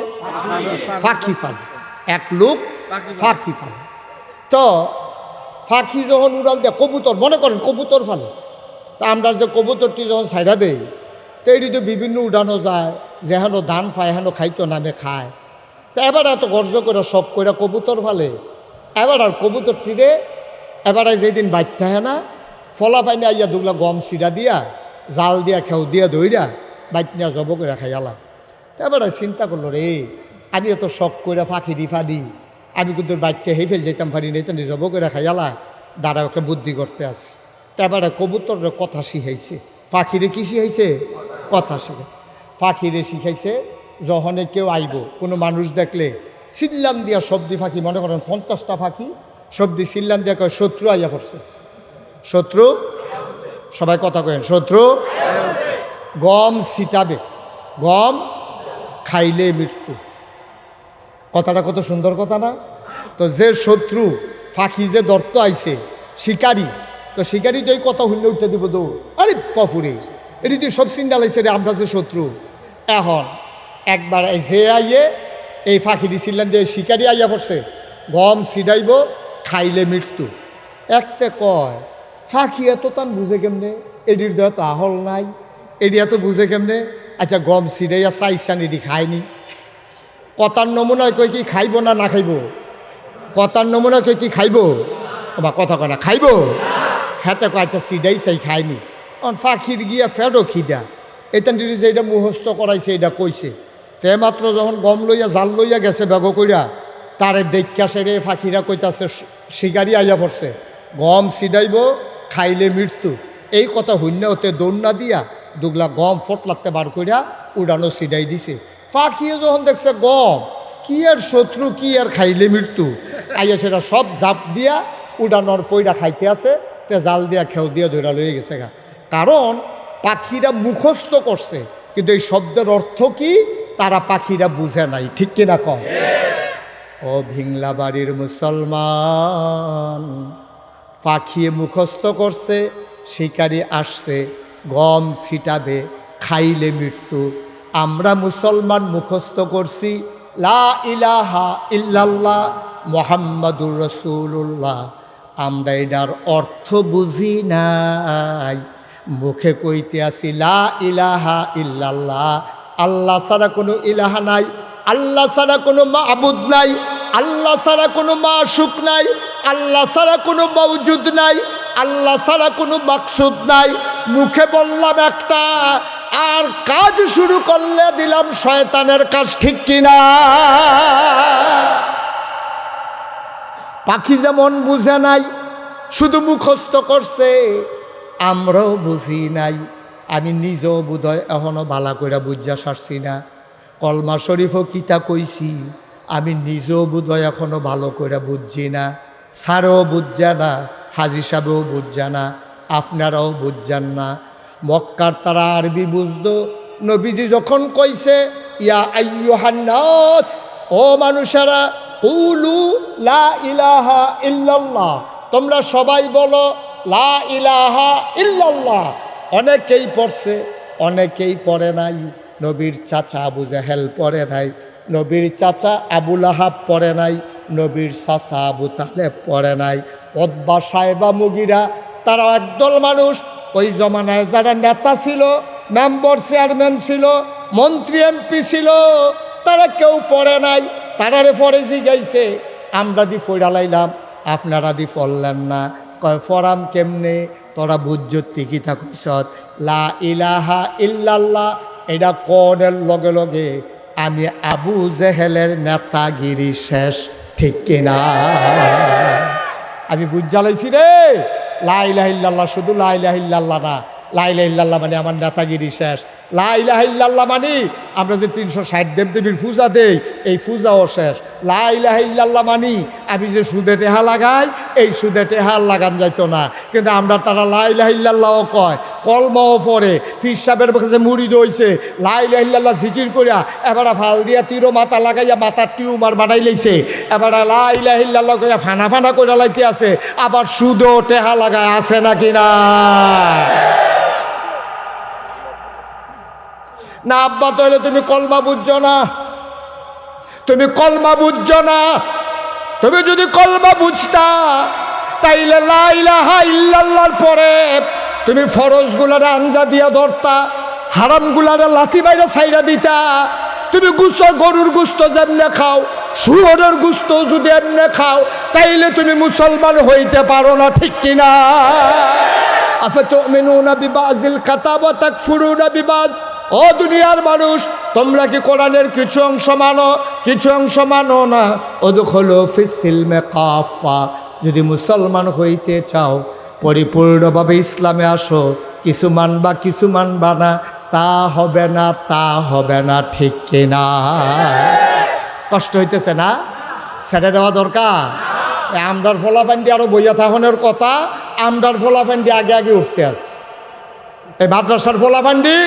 ফাঁকি ফালে। এক লোক ফাঁকি ফালে। তো ফাঁকি যখন উড়াল দেয়, কবুতর মনে করেন কবুতর ফালে। তা আমরা যে কবুতরটি যখন ছাইড়া দেই, তো এটি তো বিভিন্ন উড়ানো যায়, যেহেন ধান পায় হেন খাইতো নামে খায়। তো এবার এত গর্জ করে সব করে কবুতর ফালে। এবার আর কবুতরটিরে এবার যেদিন বাচ্চা হয় না, ফলা পাইনে আইয়া দুগলা গম সিরা দিয়া, জাল দিয়া খেউ দিয়া দইরা বাইক নিয়ে জব করে খাইয়ালা। তো এবার চিন্তা করলো, রে আমি এত শখ করে ফাঁকি দি ফাদি, আমি কিন্তু বাইককে হেই ফেল যেতাম পারি নাই, তো জব করে খাইয়ালা। দাঁড়া একটা বুদ্ধি করতে আসে। তো এবারে কবুতরের কথা শিখাইছে, পাখিরে কি শিখাইছে? কথা শিখাইছে। পাখিরে শিখাইছে যখনে কেউ আইব, কোনো মানুষ দেখলে সিল্লান দিয়া সবজি ফাঁকি, মনে করেন 50টা ফাঁকি সবজি সিল্লান দিয়া কয় শত্রু আইয়া পড়ছে। শত্রু, সবাই কথা কেন, শত্রু গম ছিটাবে, গম খাইলে মৃত্যু। কথাটা কত সুন্দর কথা না? তো যে শত্রু ফাঁকি যে দর্ত আইছে, শিকারি, তো শিকারি তো এই কথা শুনলে উঠতে দিব দৌড়, আরে কফুরে এটি তুই সব চিন্তা লাগছে রে, আমরা যে শত্রু। এখন একবার যে আইয়ে এই ফাঁকি দিছিলেন যে শিকারি আইয়া পড়ছে, গম ছিটাইব, খাইলে মৃত্যু। একটা কয় ফাঁকি এত তান বুঝে কেমনে, এটির দেহ তো আহল নাই, এটি এত বুঝে কেমনে? আচ্ছা গম ছিটাইয়া চাইছান, এটি খায়নি। কথার নমুনায় কই কি খাইব না না খাইব? কথার নমুনায় কই কি খাইব? বা কথা কয় না খাইব। হাতে কয় আচ্ছা ছিটাই চাই খায়নি। ফাঁকির গিয়া ফেরো খিদা, এটান যে এটা মুখস্থ করাইছে, এটা কইছে। তে মাত্র যখন গম লইয়া জাল লইয়া গেছে বেগ কইরা, তারে দেখা সেরে ফাঁকিরা কইতাছে শিকারি আইয়া পড়ছে, গম ছিটাইব, খাইলে মৃত্যু। এই কথা হইন্য হতে দৌড়না দিয়া দুগলা গম ফটলাতে বার কইরা উড়ানো ছিটাই দিছে। ফাঁকিয়ে যখন দেখছে গম, কি আর শত্রু, কি আর খাইলে মৃত্যু, আইয়া সেটা সব জাপ দিয়া উড়ানোর পইরা খাইতে আছে। তে জাল দিয়া খেউ দিয়া ধরা লয়ে গেছে গা। কারণ পাখিরা মুখস্থ করছে, কিন্তু এই শব্দের অর্থ কি তারা পাখিরা বুঝে নাই, ঠিক কিনা কম? ও ভিংলা বাড়ির মুসলমান, পাখিয়ে মুখস্থ করছে শিকারি আসছে গম ছিটাবে খাইলে মৃত্যু। আমরা মুসলমান মুখস্থ করছি লা ইলাহা ইল্লাল্লাহ মুহাম্মাদুর রাসূলুল্লাহ। আমরা এটার অর্থ বুঝি নাই, মুখে কইতে আসি লা ইলাহা ইল্লাল্লাহ, আল্লাহ ছাড়া কোনো ইলাহা নাই, আল্লাহ ছাড়া কোনো মাবুদ নাই, আল্লাহ ছাড়া কোনো মাশুক নাই, আল্লাহ ছাড়া কোনো মওজুদ নাই, আল্লাহ ছাড়া কোনো মাকসুদ নাই। মুখে বললাম একটা, আর কাজ শুরু করলে দিলাম শয়তানের কাজ, ঠিক কিনা? পাখি যেমন বুঝে নাই, শুধু মুখস্থ করছে, আমরাও বুঝি নাই। আমি নিজেও বোধহয় এখনো ভালো করে বুঝা সারছি না। কলমা শরীফও কিতা কইছি, আমি নিজেও বোধহয় এখনো ভালো করে বুঝছি না। স্যারও বুঝছে না, হাজি সাহেবও বুঝছে না, আপনারাও বুঝছেন না। মক্কার তারা আরবি বুঝতো। নবীজি যখন কইছে ইয়া আইয়ুহান নাস, ও মানুষেরা, কুলু লা ইলাহা ইল্লাল্লাহ, তোমরা সবাই বলো লা ইলাহা ইল্লাল্লাহ। অনেকেই পড়ছে, অনেকেই পড়ে নাই। নবীর চাচা আবু জাহেল পড়ে নাই, নবীর চাচা আবু লাহাব পড়ে নাই, নবীর চাচা আবু তালেব পড়ে নাই। উতবা সাইবা মুগিরা তারা একদল মানুষ, ওই জমানায় যারা নেতা ছিল, মেম্বার চেয়ারম্যান ছিল, মন্ত্রী এমপি ছিল, তারা কেউ পড়ে নাই। তারারে পড়ে জিগাইছে, আমরা দি ফইরা লাইলাম, আপনারা দি পড়লেন না। কয় ফরাম কেমনে? তোরা বুঝ্যতি কি থাকছ লা ইলাহা ইল্লাল্লাহ, এটা কনের লগে লগে আমি আবু জেহেলের নেতাগিরি শেষ, ঠিক কিনা? আমি বুঝ জ্বালাইছি রে, লা ইলাহা ইল্লাল্লাহ শুধু লা ইলাহা ইল্লাল্লাহ না, লা ইলাহা ইল্লাল্লাহ মানে আমার নেতাগিরি শেষ। লা ইলাহা ইল্লাল্লাহ মানে আমরা যে 360 দেবদেবীর পূজা দেই, এই পূজাও শেষ। লা ইলাহা ইল্লাল্লাহ মানে আমি যে সুদে টেহা লাগাই, এই সুদে টেহা লাগান যাইতো না। কিন্তু আমরা তারা লা ইলাহা ইল্লাল্লাহও কয়, কলমাও পড়ে, পীর সাহেবের কাছে মুড়ি দইছে, লা ইলাহা ইল্লাল্লাহ জিকির করিয়া এবারে ফাল দিয়া তীরও মাথা লাগাইয়া মাথার টিউমার বানাই লাইছে, এবারে লা ইলাহা ইল্লাল্লাহ কইয়া ফানা ফানা করে লাইতে আছে, আবার সুদও টেহা লাগায়, আছে নাকি না? না আব্বা, তাহলে তুমি কলমা বুঝছো না, তুমি কলমা বুঝছো না। তুমি যদি কলমা বুঝতা তাইলে লা ইলাহা ইল্লাল্লাহর পরে তুমি ফরজগুলারে আঞ্জা দিয়া ধরতা, হারামগুলারে লাথি বাইরে ছাইরা দিতা। তুমি গরুর গুস্ত যেমনে খাও, শুয়োরের গুস্ত যদি এমনে খাও, তাইলে তুমি মুসলমান হইতে পারো না, ঠিক কিনা? আফাতুমিনুনা বিবাযিল কিতাব ওয়া তাকফুরুনা বিবায। ও দুনিয়ার মানুষ, তোমরা কি কোরআনের কিছু অংশ মানো, কিছু অংশ মানো না? উদখুলু ফিস সিলমি কাফা, যদি মুসলমান হইতে চাও, পরিপূর্ণভাবে ইসলামে আসো। কিছু মানবা কিছু মানবা না, তা হবে না, তা হবে না, ঠিক কিনা? কষ্ট হইতেছে না? ছেড়ে দেওয়া দরকার। আমরার ফলাফান্ডি আরো বইয়া থাকনের কথা, আমরার ফলাফান্ডি আগে আগে উঠতে আস, এই মাদ্রাসার ফলাফান্ডি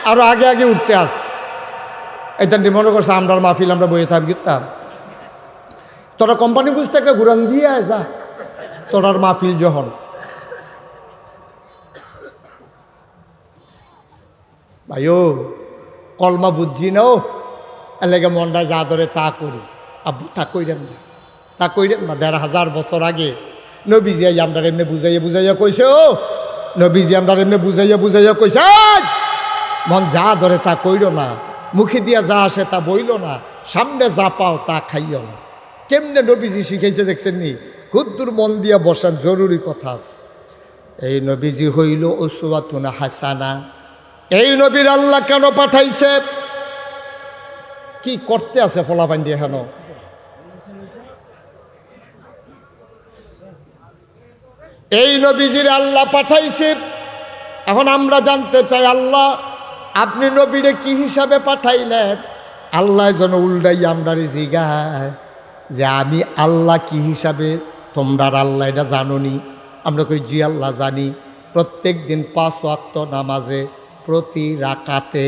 আরো আগে আগে উঠতে আস। এটা মনে করছে আমরার মাহফিল আমরা বইয়ে থাকি, তোরা কোম্পানি বুঝতে একটা ঘুরান দিয়ে যা, তোরার মাহফিল যখন। ভাইও কলমা বুঝছি না, ও এলাকা মনটা যা ধরে তা করি। আব্বু তা কইরেন না, তা কইরেন না। ১,৫০০ বছর আগে নবীজি আমরা এমনি বুঝাইয়া বুঝাইয়া কইছে, ও নবীজি আমরা এমনি বুঝাইয়া বুঝাইয়া কইছে, মন যা ধরে তা কইল না, মুখে দিয়া যা আসে তা বইল না, সামনে যা পাও তা খাইও না। কেমনে নবীজি শিখাইছে দেখছেন নি? খুদ্দুর মন দিয়া বসান, জরুরি কথা আছে। এই নবীজি হইল উসওয়াতুন হাসানা। এই নবীর আল্লাহ কেন পাঠাইছে? কি করতে আছে ফলাফান্ডি এখানো? এই নবীজির আল্লাহ পাঠাইছে। এখন আমরা জানতে চাই, আল্লাহ আপনি নবীরে কি হিসাবে পাঠাইলেন? আল্লাহ যেন উল্টাই আমরারে জিগায় যে আমি আল্লাহ কি হিসাবে, তোমরা আল্লাহ এটা জানো নি? আমরা কই জি আল্লাহ জানি। প্রত্যেক দিন 5 ওয়াক্ত নামাজে প্রতি রাকাতে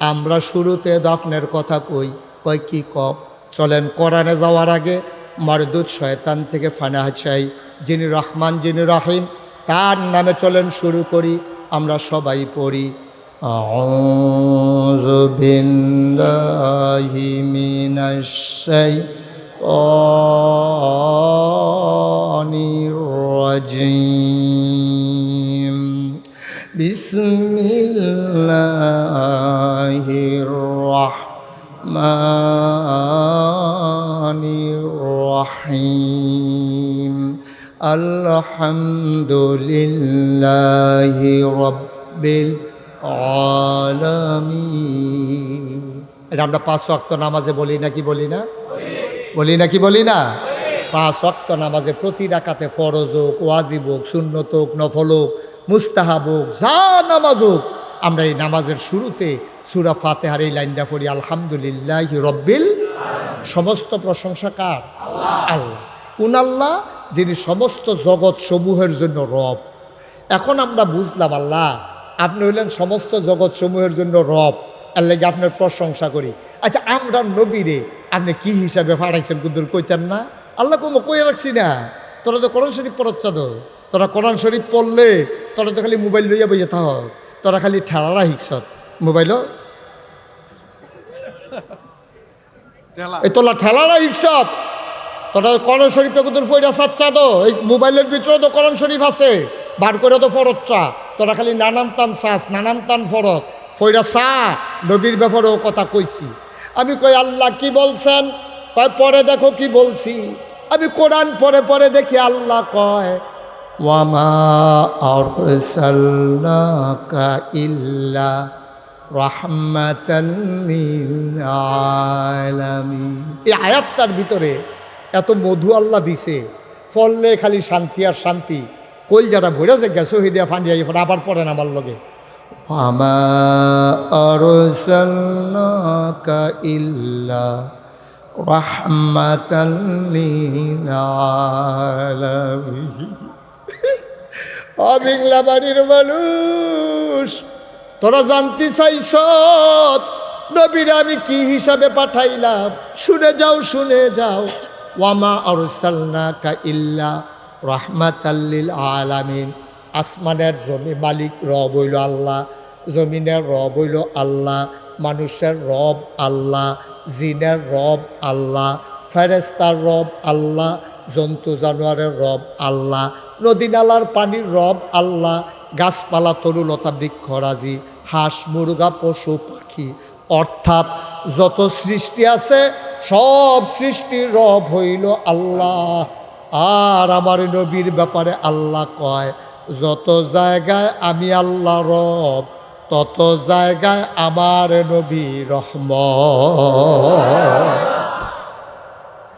আমরা শুরুতে দাফনের কথা কই কয় কি চলেন কোরআনে যাওয়ার আগে মারদুদ শয়তান থেকে ফানাহ চাই, যিনি রহমান যিনি রহিম তার নামে চলেন শুরু করি। আমরা সবাই পড়ি আউযু বিল্লাহি মিনাশ শাইতানির রাজিম বিসমিল্লাহির রাহমানির রহিম আলহামদুলিল্লাহি রাব্বিল আলামিন। এটা আমরা 5 ওয়াক্ত নামাজে বলি নাকি বলি না? বলি না? 5 ওয়াক্ত নামাজে প্রতি রাকাতে ফরজ হোক, ওয়াজিব হোক, সুন্নত হোক, নফল হোক, মুস্তাহাব হোক, যা নামাজ হোক, আমরা এই নামাজের শুরুতে সূরা ফাতিহার এই লাইনটা পড়ি আলহামদুলিল্লাহি রাব্বিল। সমস্ত প্রশংসা কার? আল্লাহ। কোন আল্লাহ? যিনি সমস্ত জগৎ সমূহের জন্য রব। এখন আমরা বুঝলাম আল্লাহ আপনি হইলেন সমস্ত জগৎ সমূহের জন্য রব, আল্লাহকে আপনার প্রশংসা করি। আচ্ছা আমরা নবীরে আপনি কি হিসাবে পাঠাইছেন কুদুর কইতেন না? আল্লাহ কোনো কই রাখছি না। তোরা তো কোরআন শরীফ পড়াচ্ছা তো, তোরা কোরআন শরীফ পড়লে তোরা তো খালি মোবাইল লইয়া বইয়া থাক, তোরা খালি ঠেলারা হিকছত মোবাইলও এই তোলা ঠেলারা হিকছত। তোরা কোরআন শরীফটা কুদুর ফইরা চাচ্ছা তো, এই মোবাইলের ভিতরেও তো কোরআন শরীফ আছে, বার করে তো ফরচ্ছা। তোরা খালি নানান তান চাস, নানান তান ফরত ফইরা চা। নবীর ব্যাপারেও কথা কইছি। আমি কই আল্লাহ কি বলছেন? কয় পরে দেখো কি বলছি। আমি কোরআন পরে পরে দেখি আল্লাহ কয় ওয়ামা আরসালনাকা ইল্লা রাহমাতাল লিল আলামিন। এই আয়াতটার ভিতরে এত মধু আল্লাহ দিছে, ফললে খালি শান্তি আর শান্তি। কইল যারা ভরে যে গেছো হিদিয়া ফান্ডিয়া আবার পড়েন আমার লগে ওয়ামা আরসালনাকা ইল্লা রাহমাতাল লিল আলামিন। বাংলা বাড়ির মানুষ তোরা জানতে চাইছ নবীরা আমি কি হিসাবে পাঠাইলাম? শুনে যাও। ওয়ামা আরসালনাকা ইল্লা রাহমাতাল লিল আলামিন। আসমানের জমি মালিক রব হইল আল্লাহ, জমিনের রব হইল আল্লাহ, মানুষের রব আল্লাহ, জিনের রব আল্লাহ, ফেরেস্তার রব আল্লাহ, জন্তু জানোয়ারের রব আল্লাহ, নদী নালার পানির রব আল্লাহ, গাছপালা তরুলতা বৃক্ষরাজি, হাঁস মুরগা পশু পাখি, অর্থাৎ যত সৃষ্টি আছে সব সৃষ্টির রব হইল আল্লাহ। আর আমার নবীর ব্যাপারে আল্লাহ কয় যত জায়গায় আমি আল্লাহ রব, তত জায়গায় আমার নবী রহমত।